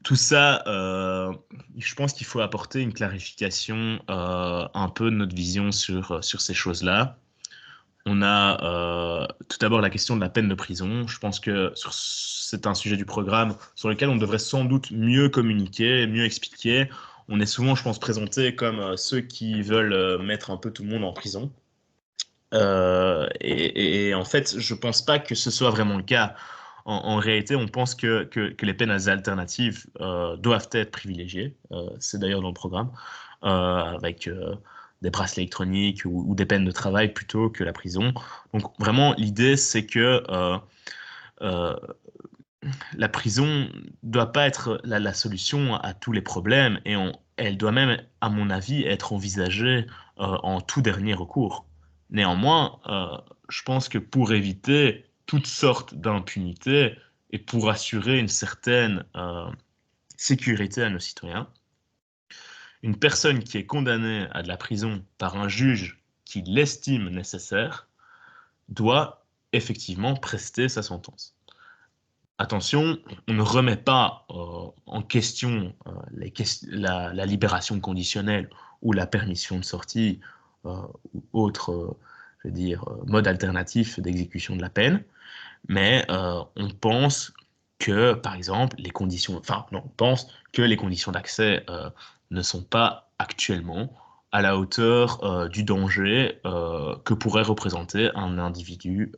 tout ça, je pense qu'il faut apporter une clarification un peu de notre vision sur ces choses-là. On a tout d'abord la question de la peine de prison. Je pense que c'est un sujet du programme sur lequel on devrait sans doute mieux communiquer, mieux expliquer. On est souvent, je pense, présenté comme ceux qui veulent mettre un peu tout le monde en prison. Et en fait, je pense pas que ce soit vraiment le cas. En réalité, on pense que les peines alternatives doivent être privilégiées. C'est d'ailleurs dans le programme, avec des bracelets électroniques ou des peines de travail plutôt que la prison. Donc vraiment, l'idée, c'est que euh, la prison ne doit pas être la solution à tous les problèmes et elle doit même, à mon avis, être envisagée en tout dernier recours. Néanmoins, je pense que pour éviter toutes sortes d'impunité et pour assurer une certaine sécurité à nos citoyens, une personne qui est condamnée à de la prison par un juge qui l'estime nécessaire doit effectivement prester sa sentence. Attention, on ne remet pas en question la libération conditionnelle ou la permission de sortie ou autre, je veux dire, mode alternatif d'exécution de la peine, mais on pense que, par exemple, on pense que les conditions d'accès ne sont pas actuellement à la hauteur du danger que pourrait représenter un individu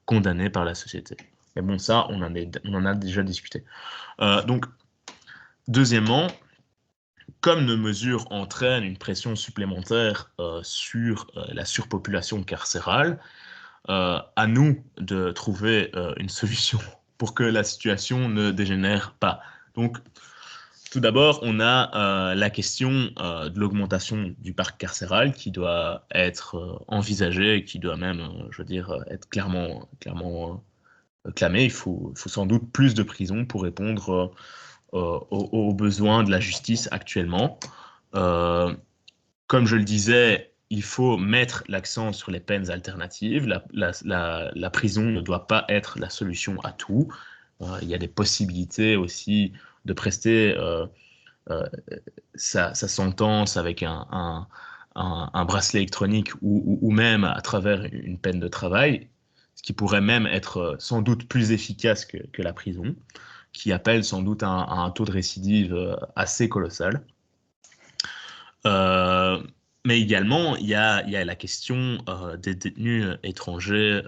condamné par la société. Mais bon, ça, on en a déjà discuté. Donc, Deuxièmement, comme nos mesures entraînent une pression supplémentaire sur la surpopulation carcérale, à nous de trouver une solution pour que la situation ne dégénère pas. Donc, tout d'abord, on a la question de l'augmentation du parc carcéral qui doit être envisagée et qui doit même, je veux dire, être clairement clamée. Il faut sans doute plus de prisons pour répondre aux besoins de la justice actuellement. Comme je le disais, il faut mettre l'accent sur les peines alternatives. La prison ne doit pas être la solution à tout. Il y a des possibilités aussi de prester sa sentence avec un bracelet électronique ou même à travers une peine de travail, ce qui pourrait même être sans doute plus efficace que la prison, qui appelle sans doute un taux de récidive assez colossal. Mais également, il y a la question des détenus étrangers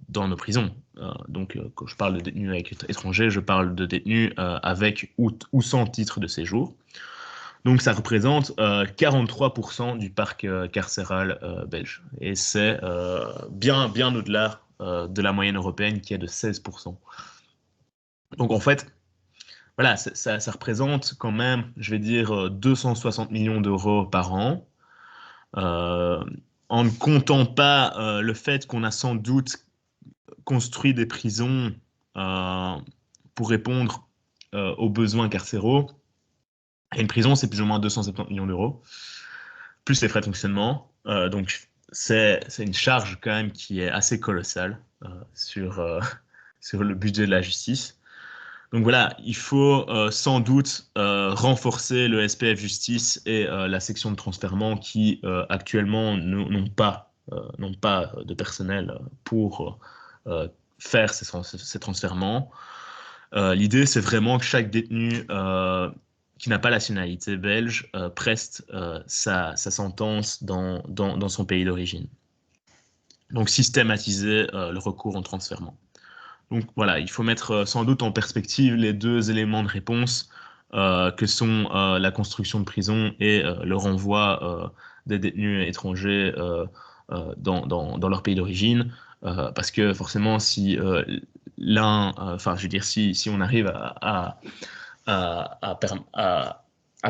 dans nos prisons. Donc, quand je parle de détenus étrangers, je parle de détenus avec ou sans titre de séjour. Donc, ça représente 43% du parc carcéral belge. Et c'est bien au-delà de la moyenne européenne qui est de 16%. Donc, en fait, voilà, ça représente quand même, je vais dire, 260 millions d'euros par an. En ne comptant pas le fait qu'on a sans doute construit des prisons euh, pour répondre aux besoins carcéraux. Et une prison, c'est plus ou moins 270 millions d'euros, plus les frais de fonctionnement. Donc, c'est une charge quand même qui est assez colossale sur le budget de la justice. Donc voilà, il faut sans doute renforcer le SPF Justice et la section de transfèrement qui actuellement n'ont pas de personnel pour faire ces transfèrements. L'idée, c'est vraiment que chaque détenu qui n'a pas la nationalité belge preste sa sentence dans son pays d'origine. Donc systématiser le recours en transfèrement. Donc voilà, il faut mettre sans doute en perspective les deux éléments de réponse que sont la construction de prisons et le renvoi des détenus étrangers dans leur pays d'origine. Parce que forcément, si enfin, je veux dire, si on arrive à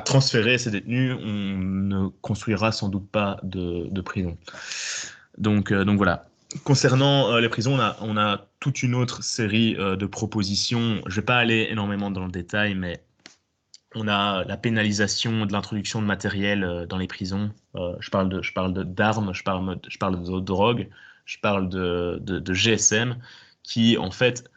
transférer ces détenus, on ne construira sans doute pas de prison. Donc voilà. Concernant les prisons, on a toute une autre série de propositions. Je ne vais pas aller énormément dans le détail, mais on a la pénalisation de l'introduction de matériel dans les prisons. Je parle d'armes, je parle de drogue, je parle de GSM, qui en fait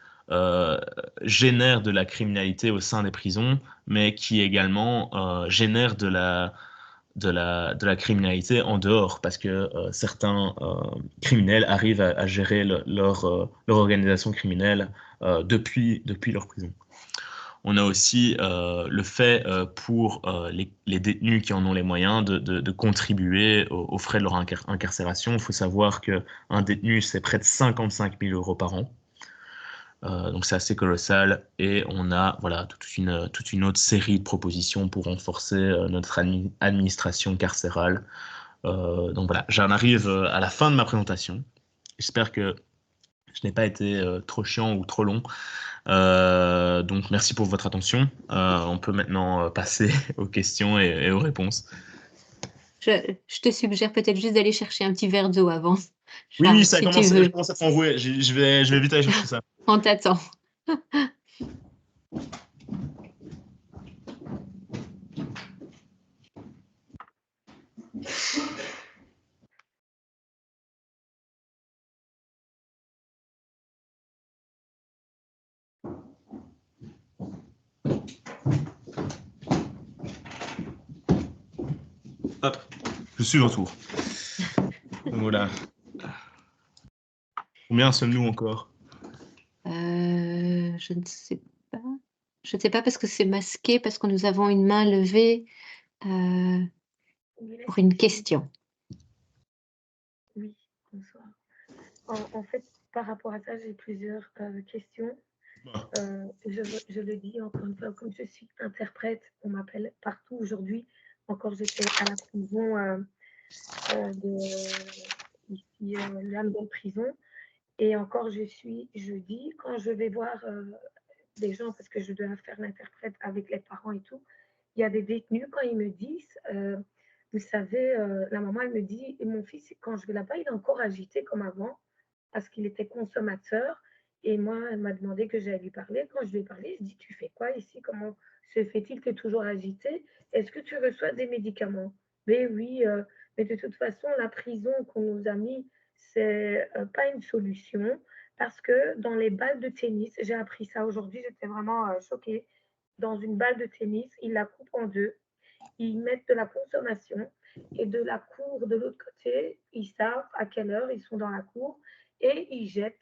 génère de la criminalité au sein des prisons, mais qui également génère de la criminalité en dehors, parce que certains criminels arrivent à gérer leur organisation criminelle depuis leur prison. On a aussi le fait pour les détenus qui en ont les moyens de contribuer aux frais de leur incarcération. Il faut savoir qu'un détenu, c'est près de 55 000 euros par an. Donc c'est assez colossal et on a voilà, toute une autre série de propositions pour renforcer notre administration carcérale. Donc voilà, j'en arrive à la fin de ma présentation. J'espère que je n'ai pas été trop chiant ou trop long. Donc merci pour votre attention. On peut maintenant passer aux questions et aux réponses. Je te suggère peut-être juste d'aller chercher un petit verre d'eau avant. Oui, Charles, ça si tu commence, je veux. commence à s'enrouer. Je vais vite aller chercher ça. On t'attend. Hop, je suis de retour. Donc voilà. Combien sommes-nous encore? Je ne sais pas. Je ne sais pas parce que c'est masqué, parce que nous avons une main levée pour une question. Oui, bonsoir. En fait, par rapport à ça, j'ai plusieurs questions. Bah, Je le dis encore une fois, comme je suis interprète, on m'appelle partout aujourd'hui. Encore, j'étais à la prison ici, la nouvelle prison. Et encore, je suis jeudi, quand je vais voir des gens, parce que je dois faire l'interprète avec les parents et tout, il y a des détenus, quand ils me disent, vous savez, la maman, elle me dit, et mon fils, quand je vais là-bas, il est encore agité comme avant, parce qu'il était consommateur. Et moi, elle m'a demandé que j'allais lui parler. Quand je lui ai parlé, je dis, tu fais quoi ici? Comment se fait-il que tu es toujours agité? Est-ce que tu reçois des médicaments? Mais oui, mais de toute façon, la prison qu'on nous a mis, c'est pas une solution parce que dans les balles de tennis, j'ai appris ça aujourd'hui, j'étais vraiment choquée. Dans une balle de tennis, ils la coupent en deux, ils mettent de la consommation et de la cour de l'autre côté, ils savent à quelle heure ils sont dans la cour et ils jettent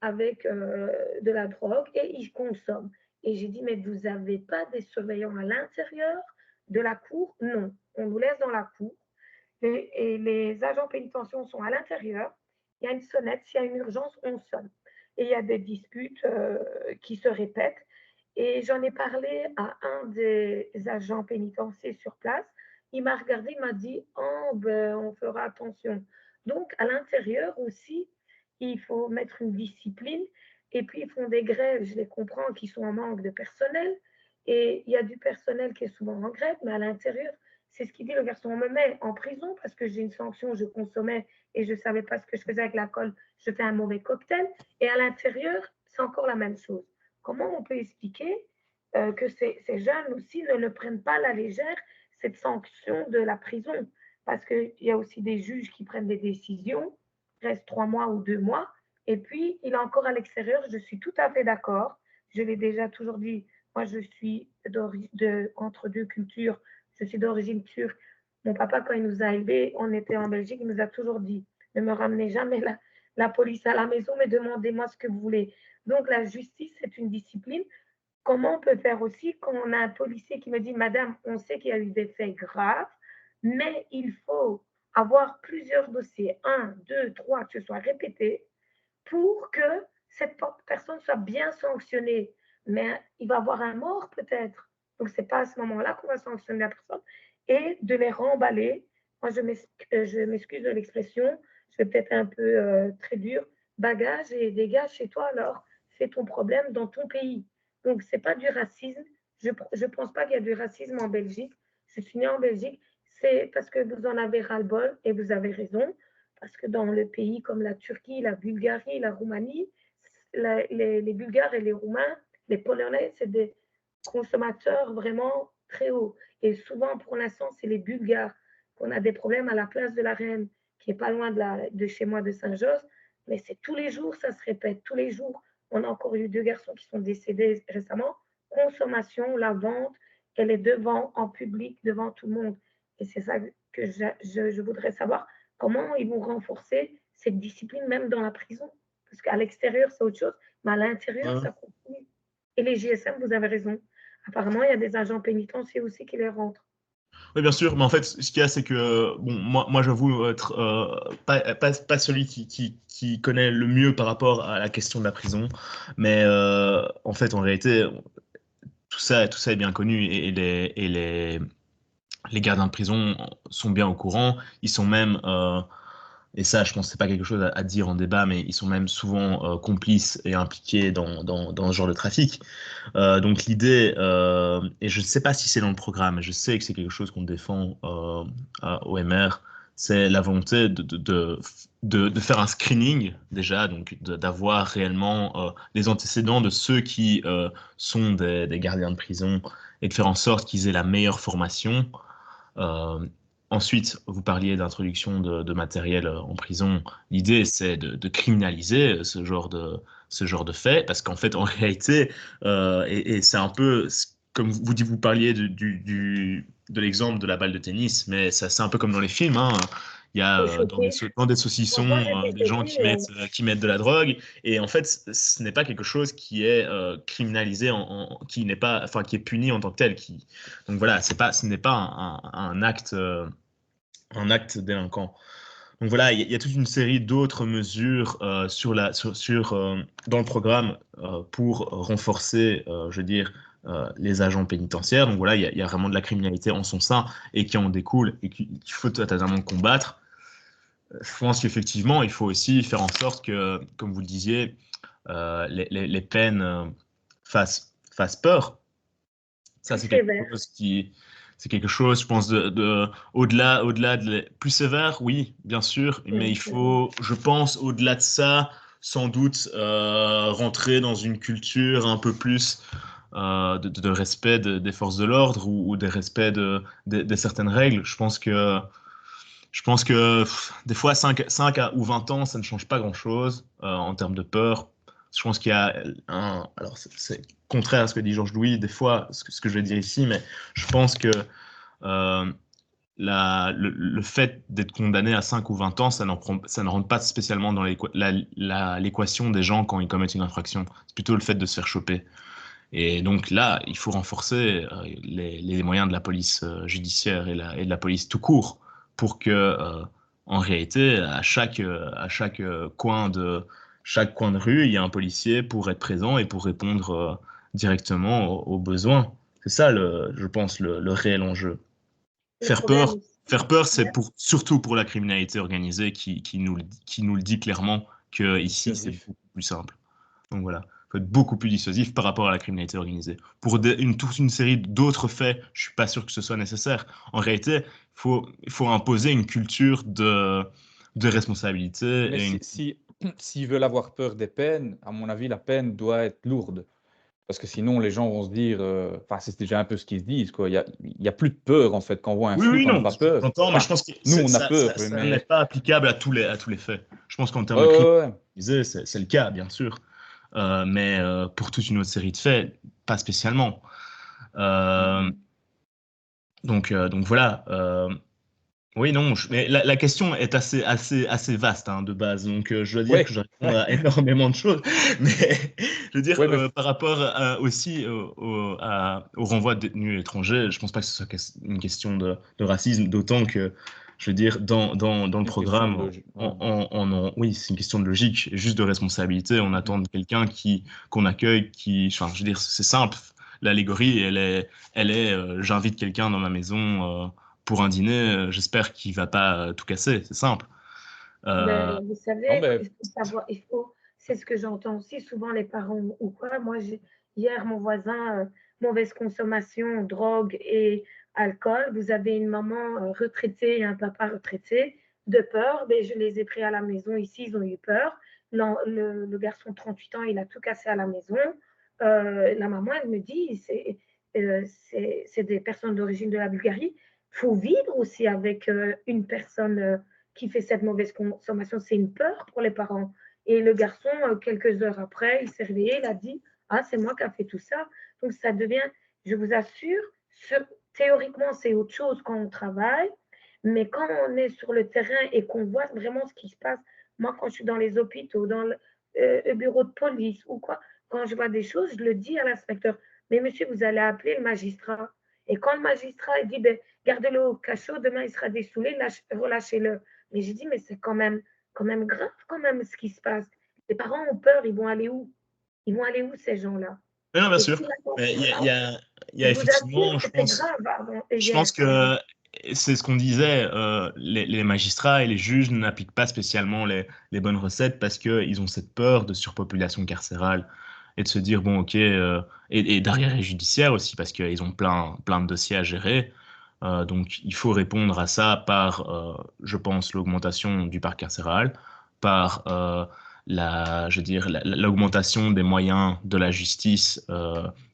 avec de la drogue et ils consomment. Et j'ai dit, mais vous n'avez pas des surveillants à l'intérieur de la cour? Non, on nous laisse dans la cour et les agents pénitentiaires sont à l'intérieur. Il y a une sonnette, s'il y a une urgence, on sonne. Et il y a des disputes qui se répètent. Et j'en ai parlé à un des agents pénitentiaires sur place. Il m'a regardé, il m'a dit, oh, ben, on fera attention. Donc, à l'intérieur aussi, il faut mettre une discipline. Et puis, ils font des grèves, je les comprends, qui sont en manque de personnel. Et il y a du personnel qui est souvent en grève, mais à l'intérieur, c'est ce qu'il dit le garçon, on me met en prison parce que j'ai une sanction, je consommais et je ne savais pas ce que je faisais avec l'alcool, je fais un mauvais cocktail. Et à l'intérieur, c'est encore la même chose. Comment on peut expliquer que ces jeunes aussi ne le prennent pas à la légère, cette sanction de la prison? Parce qu'il y a aussi des juges qui prennent des décisions, reste 3 mois ou 2 mois, et puis il est encore à l'extérieur. Je suis tout à fait d'accord. Je l'ai déjà toujours dit, moi je suis entre deux cultures, je suis d'origine turque. Mon papa, quand il nous a élevés, on était en Belgique, il nous a toujours dit, ne me ramenez jamais la police à la maison, mais demandez-moi ce que vous voulez. Donc la justice, c'est une discipline. Comment on peut faire aussi quand on a un policier qui me dit, Madame, on sait qu'il y a eu des faits graves, mais il faut avoir plusieurs dossiers, un, deux, trois, que ce soit répété, pour que cette personne soit bien sanctionnée. Mais il va avoir un mort peut-être. Donc, ce n'est pas à ce moment-là qu'on va sanctionner la personne. Et de les remballer. Moi, je m'excuse de l'expression, je vais peut-être un peu très dur. Bagage et dégage chez toi alors. C'est ton problème dans ton pays. Donc, ce n'est pas du racisme. Je ne pense pas qu'il y a du racisme en Belgique. Je suis née en Belgique. C'est parce que vous en avez ras-le-bol et vous avez raison. Parce que dans le pays comme la Turquie, la Bulgarie, la Roumanie, les Bulgares et les Roumains, les Polonais, c'est des consommateurs vraiment très hauts. Et souvent, pour l'instant, c'est les Bulgares qu'on a des problèmes à la place de la Reine, qui est pas loin de chez moi, de Saint-Josse. Mais c'est tous les jours, ça se répète, tous les jours. On a encore eu 2 garçons qui sont décédés récemment. Consommation, la vente, elle est devant, en public, devant tout le monde. Et c'est ça que je voudrais savoir. Comment ils vont renforcer cette discipline même dans la prison? Parce qu'à l'extérieur, c'est autre chose, mais à l'intérieur, ouais. ça continue. Et les JSM, vous avez raison. Apparemment, il y a des agents pénitentiaires aussi qui les rentrent. Oui, bien sûr, mais en fait, ce qu'il y a, c'est que, bon, moi j'avoue être pas celui qui connaît le mieux par rapport à la question de la prison, mais en fait, en réalité, tout ça est bien connu les gardiens de prison sont bien au courant. Ils sont même, et ça, je pense que c'est pas quelque chose à dire en débat, mais ils sont même souvent complices et impliqués dans ce genre de trafic. Donc l'idée, et je ne sais pas si c'est dans le programme, mais je sais que c'est quelque chose qu'on défend à OMR, c'est la volonté de faire un screening déjà, donc d'avoir réellement les antécédents de ceux qui sont des gardiens de prison et de faire en sorte qu'ils aient la meilleure formation. Euh, Ensuite, vous parliez d'introduction de matériel en prison. L'idée, c'est de criminaliser ce genre de fait, parce qu'en fait, en réalité, et c'est un peu comme vous parliez de l'exemple de la balle de tennis, mais c'est un peu comme dans les films, hein. Il y a Je suis choquée. dans des saucissons Franchement, j'étais des gens choquée. qui mettent de la drogue, et en fait, ce n'est pas quelque chose qui est criminalisé, qui n'est pas, enfin, qui est puni en tant que tel. Donc voilà, ce n'est pas un acte délinquant. Donc voilà, il y a toute une série d'autres mesures dans le programme pour renforcer, je veux dire, les agents pénitentiaires. Donc voilà, il y a vraiment de la criminalité en son sein et qui en découle et qu'il faut totalement combattre. Je pense qu'effectivement, il faut aussi faire en sorte que, comme vous le disiez, les peines fassent peur. Ça, Plus sévère. c'est quelque chose, je pense, au-delà plus sévère, oui, bien sûr, mais il faut, je pense, au-delà de ça, sans doute rentrer dans une culture un peu plus de respect des forces de l'ordre ou des respects de certaines règles. Je pense que des fois, 5 ou 20 ans, ça ne change pas grand-chose en termes de peur. Je pense qu'il y a alors c'est contraire à ce que dit Georges Louis, des fois, ce que je vais dire ici, mais je pense que euh, le fait d'être condamné à 5 ou 20 ans, ça ne rentre pas spécialement dans l'équation des gens quand ils commettent une infraction. C'est plutôt le fait de se faire choper. Et donc là, il faut renforcer les moyens de la police judiciaire et de la police tout court pour que, en réalité, chaque coin de rue, il y a un policier pour être présent et pour répondre directement aux besoins. C'est ça, je pense, le réel enjeu. Le Faire problème peur, aussi, faire peur, c'est surtout pour la criminalité organisée qui nous le dit clairement que ici, c'est Dissuasif. beaucoup plus simple. Donc voilà, il faut être beaucoup plus dissuasif par rapport à la criminalité organisée. Pour toute une série d'autres faits, je suis pas sûr que ce soit nécessaire. En réalité, il faut imposer une culture de responsabilité Mais et une... s'ils veulent avoir peur des peines, à mon avis, la peine doit être lourde. Parce que sinon, les gens vont se dire, enfin, c'est déjà un peu ce qu'ils se disent, quoi. Il y a plus de peur, en fait. Quand on voit un Oui, flic, oui, on n'a non, pas peur. j'entends, mais je Enfin, pense que nous, on a ça, peur, ça n'est mais... pas applicable à tous les faits. Je pense qu'en termes Ouais, de ouais, criminalité ouais. organisée, c'est le cas, bien sûr. Mais pour toute une autre série de faits, pas spécialement. Euh, Mhm. donc voilà. Oui, non, mais la question est assez vaste hein, de base, donc je dois dire que Ouais, je réponds à énormément de choses, mais je veux dire, ouais, mais par rapport aussi au renvoi de détenus étrangers, je pense pas que ce soit une question de racisme, d'autant que, je veux dire, dans le c'est une question de programme, logique. Ouais. oui, c'est une question de logique, et juste de responsabilité, on Mhm. attend de quelqu'un qu'on accueille, enfin, je veux dire, c'est simple, l'allégorie, elle est, j'invite quelqu'un dans ma maison pour un dîner, j'espère qu'il va pas tout casser, c'est simple. ben, Euh, vous Non, savez, mais il faut savoir, c'est ce que j'entends aussi souvent les parents ou quoi. Moi, hier, mon voisin, mauvaise consommation, drogue et alcool. Vous avez une maman retraitée et un papa retraité, de peur. Ben, je les ai pris à la maison ici, ils ont eu peur. Le garçon de 38 ans, il a tout cassé à la maison. La maman, elle me dit, c'est des personnes d'origine de la Bulgarie. Il faut vivre aussi avec une personne qui fait cette mauvaise consommation. C'est une peur pour les parents. Et le garçon, quelques heures après, il s'est réveillé, il a dit, ah, c'est moi qui a fait tout ça. Donc ça devient, je vous assure, théoriquement, c'est autre chose quand on travaille, mais quand on est sur le terrain et qu'on voit vraiment ce qui se passe, moi, quand je suis dans les hôpitaux, dans le bureau de police ou quoi, quand je vois des choses, je le dis à l'inspecteur, mais monsieur, vous allez appeler le magistrat. Et quand le magistrat dit, ben, gardez-le au cachot, demain il sera dessoulé, relâchez-le. Mais j'ai dit, mais c'est quand même grave quand même ce qui se passe. Les parents ont peur, ils vont aller où? Ils vont aller où ces gens-là? non, bien Et sûr, si la mais il y a je vous assure effectivement, que c'est grave je hier. pense que c'est ce qu'on disait, les magistrats et les juges n'appliquent pas spécialement les bonnes recettes parce qu'ils ont cette peur de surpopulation carcérale et de se dire, bon, ok, et d'arriérés judiciaires aussi parce qu'ils ont plein de dossiers à gérer. Donc, il faut répondre à ça par, je pense, l'augmentation du parc carcéral, par je veux dire, l'augmentation des moyens de la justice,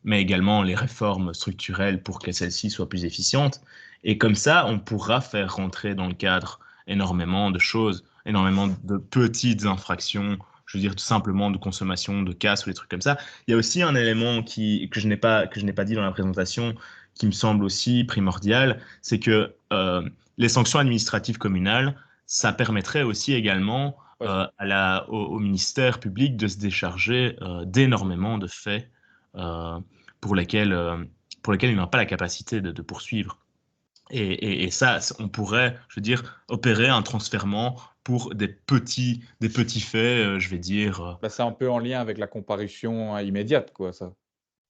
mais également les réformes structurelles pour que celle-ci soit plus efficiente. Et comme ça, on pourra faire rentrer dans le cadre énormément de choses, énormément de petites infractions, je veux dire tout simplement de consommation, de casse ou des trucs comme ça. Il y a aussi un élément que je n'ai pas dit dans la présentation, qui me semble aussi primordial, c'est que les sanctions administratives communales, ça permettrait aussi également ouais. au ministère public de se décharger d'énormément de faits euh, pour lesquels il n'a pas la capacité de poursuivre. Et ça, on pourrait, je veux dire, opérer un transfèrement pour des petits faits, je vais dire. Bah, c'est un peu en lien avec la comparution immédiate, quoi, ça.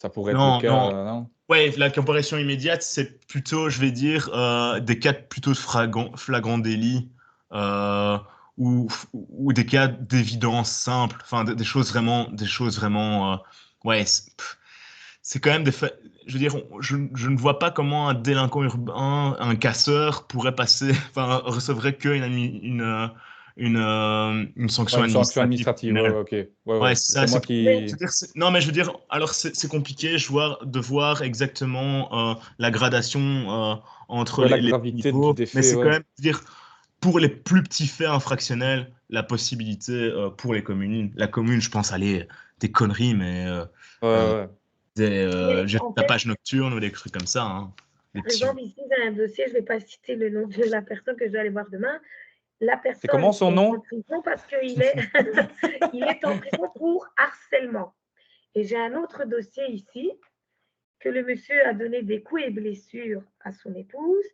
Ça pourrait être le Non, cas, non. non? Ouais, la comparution immédiate, c'est plutôt, je vais dire, des cas plutôt de flagrant délit, euh, ou des cas d'évidence simple, enfin des choses vraiment, ouais, c'est quand même des faits. Je veux dire, je ne vois pas comment un délinquant urbain, un casseur pourrait passer, enfin recevrait une Ouais, sanction une sanction administrative. administrative, ouais, ouais, OK. Ouais, Ouais, ouais. c'est C'est ça. moi Mais Je qui veux dire, non, mais je veux dire, alors c'est compliqué de voir exactement la gradation entre ouais, la les gravité du niveaux, mais défait, c'est quand ouais. même, je veux dire, pour les plus petits faits infractionnels, la possibilité pour les communes, la commune, je pense, aller des conneries, mais Ouais, euh, ouais. mais je veux dire, en fait, tapage nocturne ou des trucs comme ça, hein, des par petits. exemple, ici, j'ai un dossier, je ne vais pas citer le nom de la personne que je dois aller voir demain. La C'est comment personne son est en nom? prison parce qu'il est, il est en prison pour harcèlement. Et j'ai un autre dossier ici que le monsieur a donné des coups et blessures à son épouse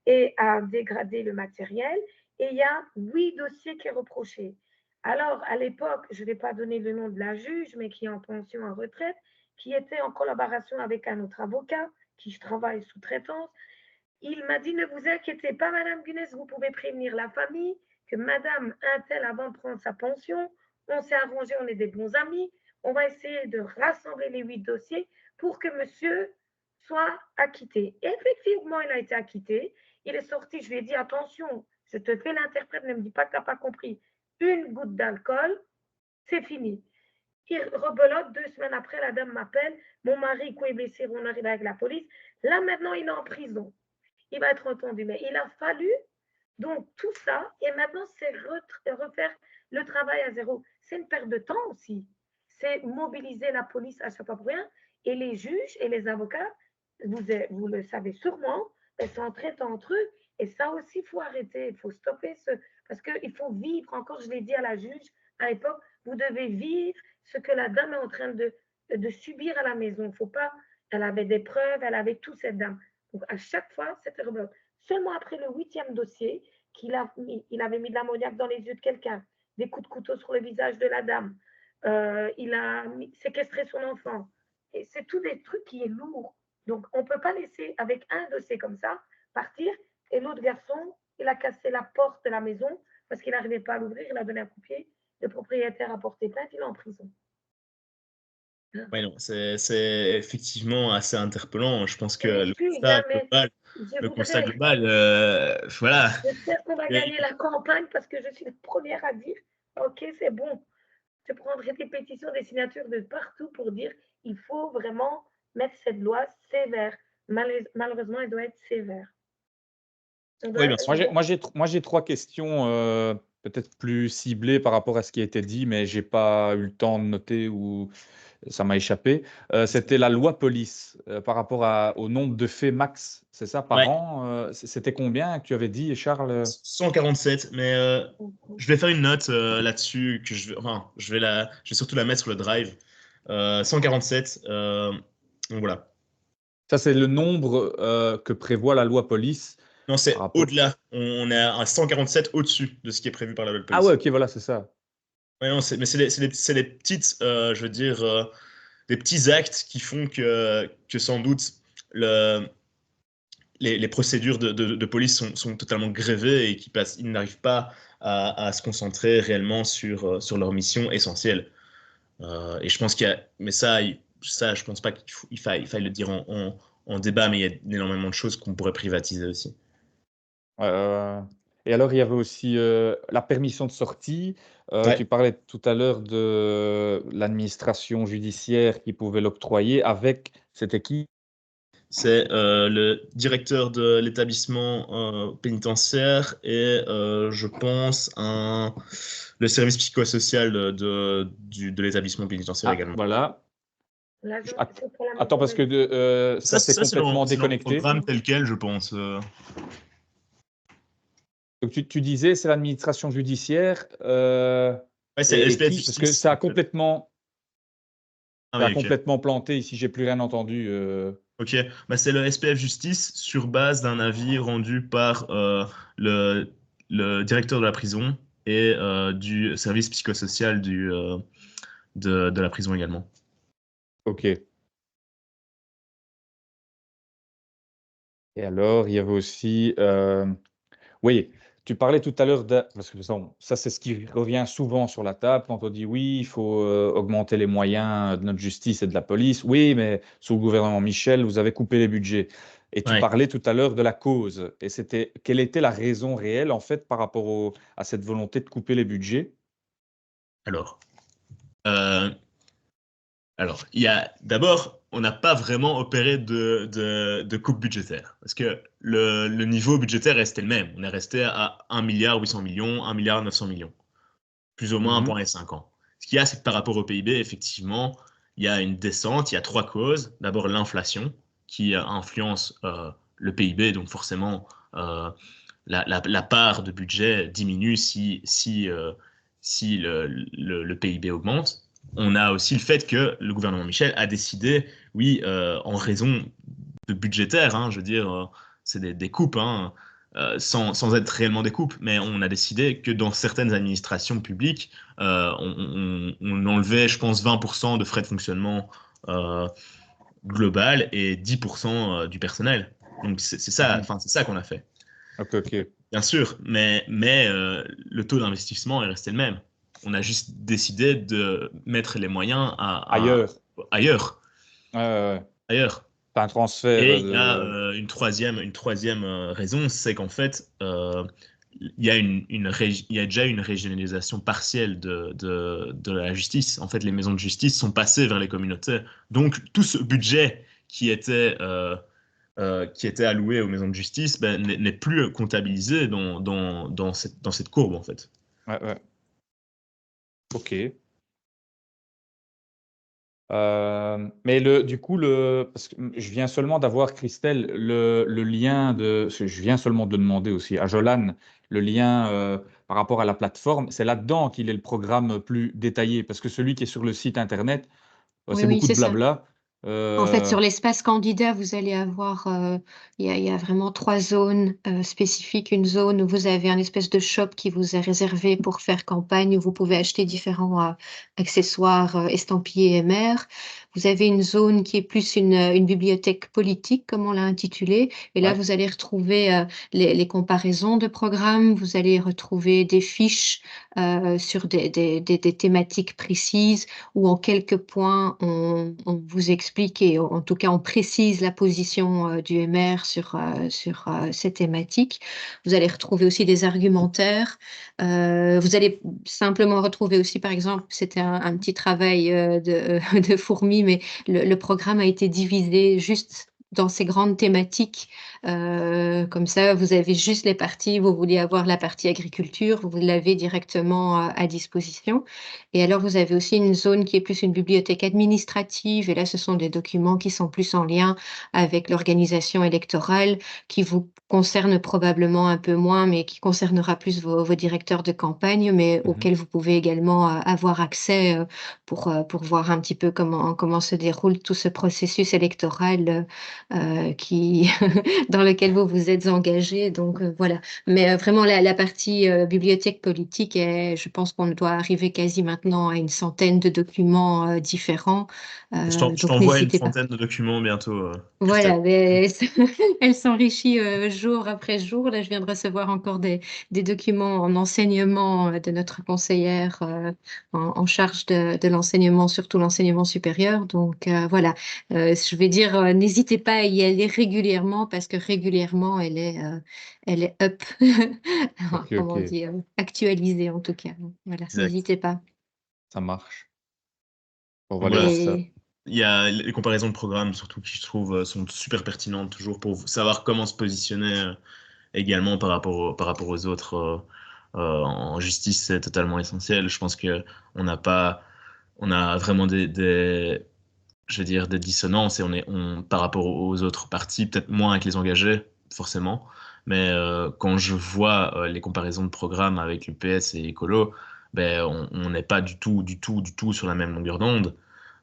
et a dégradé le matériel. Et il y a 8 dossiers qui est reproché. Alors, à l'époque, je ne vais pas donner le nom de la juge, mais qui est en pension en retraite, qui était en collaboration avec un autre avocat, qui travaille sous traitance. Il m'a dit, ne vous inquiétez pas, Madame Gunness, vous pouvez prévenir la famille que Madame Intel, avant de prendre sa pension, on s'est arrangé, on est des bons amis, on va essayer de rassembler les 8 dossiers pour que monsieur soit acquitté. Et effectivement, il a été acquitté. Il est sorti, je lui ai dit, attention, je te fais l'interprète, ne me dis pas que tu n'as pas compris. Une goutte d'alcool, c'est fini. Il rebelote, 2 semaines après, la dame m'appelle, mon mari, quoi est blessé, on arrive avec la police. Là, maintenant, il est en prison. Il va être entendu. Mais il a fallu donc tout ça, et maintenant, c'est refaire le travail à zéro. C'est une perte de temps aussi. C'est mobiliser la police à chaque fois pour rien. Et les juges et les avocats, vous le savez sûrement, s'entraident entre eux. Et ça aussi, il faut arrêter, il faut stopper ce. Parce qu'il faut vivre, encore je l'ai dit à la juge à l'époque, vous devez vivre ce que la dame est en train de subir à la maison. Il ne faut pas. Elle avait des preuves, elle avait tout, cette dame. Donc, à chaque fois, c'était rebelote. Seulement après le 8e dossier, il avait mis de l'ammoniaque dans les yeux de quelqu'un, des coups de couteau sur le visage de la dame, il a séquestré son enfant. Et c'est tout des trucs qui est lourd. Donc, on ne peut pas laisser avec un dossier comme ça partir. Et l'autre garçon, il a cassé la porte de la maison parce qu'il n'arrivait pas à l'ouvrir, il a donné un coup de pied. Le propriétaire a porté plainte, il est en prison. Ouais, non, c'est effectivement assez interpellant. Je pense Je que m'excuse, hein, mais je le constat voudrais. global, voilà. J'espère qu'on va Et- gagner la campagne parce que je suis la première à dire ok, c'est bon. Je prendrai des pétitions, des signatures de partout pour dire il faut vraiment mettre cette loi sévère. Malheureusement, elle doit être sévère. Oui, bien sûr. Moi, j'ai 3 questions, peut-être plus ciblées par rapport à ce qui a été dit, mais j'ai pas eu le temps de noter ou ça m'a échappé. C'était la loi police, par rapport au nombre de faits max, c'est ça, par Ouais, an? C'était combien que tu avais dit, Charles? 147, mais je vais faire une note là-dessus que enfin, je vais surtout la mettre sur le drive. 147, donc voilà. Ça, c'est le nombre, que prévoit la loi police Non, par c'est rapport. au-delà. On est à 147 au-dessus de ce qui est prévu par la loi de Ah ouais, police. OK, voilà, c'est ça. Ouais, non, mais c'est des petites, je veux dire, des petits actes qui font que sans doute le, les procédures de police sont totalement grévées et ils n'arrivent pas à se concentrer réellement sur leur mission essentielle. Et je pense qu'il y a, mais ça, je pense pas qu'il faille le dire en débat, mais il y a énormément de choses qu'on pourrait privatiser aussi. Ouais, ouais, ouais. Et alors, il y avait aussi, la permission de sortie. Ouais, Tu parlais tout à l'heure de l'administration judiciaire qui pouvait l'octroyer avec c'était qui? c'est le directeur de l'établissement pénitentiaire et je pense le service psychosocial de l'établissement pénitentiaire Ah, également. voilà. C'est pour la Attends maison parce de. que ça s'est Ça complètement c'est dans le déconnecté. programme tel quel, je pense. Donc tu disais, c'est l'administration judiciaire, Ouais, c'est et SPF qui? Parce que Justice, en fait. Ah ça a oui, ok. complètement planté ici, j'ai plus rien entendu, Ok, bah, c'est le SPF Justice sur base d'un avis rendu par le, le directeur de la prison et du service psychosocial de la prison également. Ok. Et alors, il y avait aussi, oui, tu parlais tout à l'heure de, parce que ça c'est ce qui revient souvent sur la table quand on dit oui, il faut augmenter les moyens de notre justice et de la police. Oui, mais sous le gouvernement Michel, vous avez coupé les budgets. Et tu Ouais. parlais tout à l'heure de la cause. Et c'était, quelle était la raison réelle en fait par rapport à cette volonté de couper les budgets? Alors, euh, alors, il y a d'abord, on n'a pas vraiment opéré de coupe budgétaire parce que le niveau budgétaire restait le même. On est resté à 1 milliard 800 millions, 1 milliard 900 millions, plus ou moins un Mhm. point et 5 ans. Ce qu'il y a, c'est que par rapport au PIB, effectivement, il y a une descente. Il y a trois causes. D'abord, l'inflation qui influence le PIB, donc forcément, la part de budget diminue si le PIB augmente. On a aussi le fait que le gouvernement Michel a décidé, oui, en raison de budgétaire, hein, je veux dire, c'est des coupes, hein, sans être réellement des coupes, mais on a décidé que dans certaines administrations publiques, on enlevait, je pense, 20% de frais de fonctionnement global et 10% du personnel. Donc c'est ça, Mhm. enfin, c'est ça qu'on a fait. Ok, ok. Bien sûr, mais le taux d'investissement est resté le même. On a juste décidé de mettre les moyens Ailleurs. ailleurs, Ouais, ouais, ouais. ailleurs. C'est un transfert Et il y a de. une troisième raison, c'est qu'en fait, il y a il y a déjà une régionalisation partielle de la justice. En fait, les maisons de justice sont passées vers les communautés. Donc, tout ce budget qui était alloué aux maisons de justice ben, n'est plus comptabilisé dans cette courbe, en fait. Ouais, ouais. Ok. Mais du coup, parce que je viens seulement d'avoir, Christelle, le lien je viens seulement de demander aussi à Jolan, le lien par rapport à la plateforme. C'est là-dedans qu'il est le programme plus détaillé, parce que celui qui est sur le site internet, Oui, c'est oui, beaucoup de c'est ça. blabla. En fait, Euh, sur l'espace candidat, vous allez avoir, il y a vraiment trois zones spécifiques. Une zone où vous avez un espèce de shop qui vous est réservé pour faire campagne, où vous pouvez acheter différents accessoires estampillés MR. Vous avez une zone qui est plus une bibliothèque politique, comme on l'a intitulé. Et là, ouais. vous allez retrouver les comparaisons de programmes. Vous allez retrouver des fiches sur des thématiques précises où en quelques points, on vous explique et en tout cas, on précise la position du MR sur ces thématiques. Vous allez retrouver aussi des argumentaires. Vous allez simplement retrouver aussi, par exemple, c'était un petit travail de fourmi, mais le programme a été divisé juste dans ces grandes thématiques. Comme ça, vous avez juste les parties, vous voulez avoir la partie agriculture, vous l'avez directement à disposition. Et alors, vous avez aussi une zone qui est plus une bibliothèque administrative. Et là, ce sont des documents qui sont plus en lien avec l'organisation électorale, qui vous concerne probablement un peu moins, mais qui concernera plus vos directeurs de campagne, mais Mhm. auxquels vous pouvez également avoir accès pour voir un petit peu comment se déroule tout ce processus électoral dans lequel vous vous êtes engagé. Donc, voilà. Mais vraiment, la partie bibliothèque politique, je pense qu'on doit arriver quasi maintenant à une centaine de documents différents. Je Donc, t'envoie une n'hésitez pas. trentaine de documents bientôt, Christelle. Voilà, mais elle s'enrichit jour après jour. Là, je viens de recevoir encore des documents en enseignement de notre conseillère en charge de l'enseignement, surtout l'enseignement supérieur. Donc, voilà. Je vais dire, n'hésitez pas à y aller régulièrement parce que régulièrement, elle est up, Ok, comment ok. dire, actualisée en tout cas. Voilà, Exact. n'hésitez pas. Ça marche. On va Donc aller voilà, voir ça. Et il y a les comparaisons de programmes, surtout, qui je trouve sont super pertinentes toujours pour savoir comment se positionner également par rapport aux autres. En justice, c'est totalement essentiel. Je pense que on n'a pas, on a vraiment je veux dire, des dissonances et par rapport aux autres partis, peut-être moins avec les engagés, forcément. Mais quand je vois les comparaisons de programmes avec l'UPS et Écolo, ben, on n'est pas du tout sur la même longueur d'onde.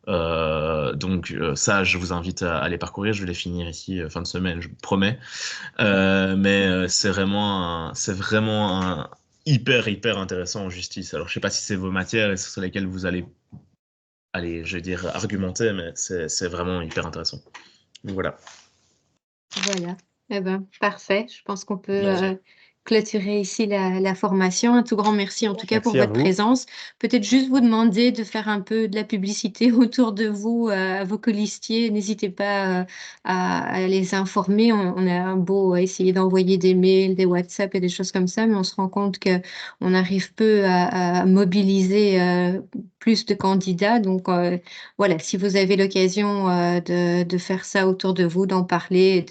Donc ça, je vous invite à les parcourir. Je vais les finir ici fin de semaine, je vous promets. Mais c'est vraiment hyper intéressant en justice. Alors je sais pas si c'est vos matières et sur lesquelles vous allez, je vais dire, argumenter, mais c'est vraiment hyper intéressant. Donc voilà. Voilà. Eh ben, parfait. Je pense qu'on peut Merci. clôturer ici la formation. Un tout grand merci en tout cas pour Merci à votre vous. présence. Peut-être juste vous demander de faire un peu de la publicité autour de vous à vos colistiers. N'hésitez pas à les informer. On a beau essayer d'envoyer des mails, des WhatsApp et des choses comme ça, mais on se rend compte que on arrive peu à mobiliser plus de candidats. Donc voilà, si vous avez l'occasion de faire ça autour de vous, d'en parler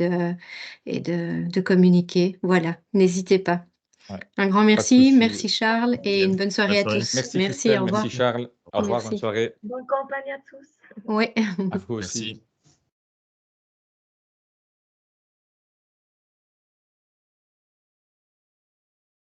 et de communiquer, voilà, n'hésitez pas. Ouais, Un grand pas de merci, souci. merci Charles et une bonne soirée Bonne à soirée. tous. Merci Merci, Christelle, au revoir. merci Charles. Au revoir, bonne Merci. soirée. Bonne campagne à tous. Ouais. À vous aussi. Merci.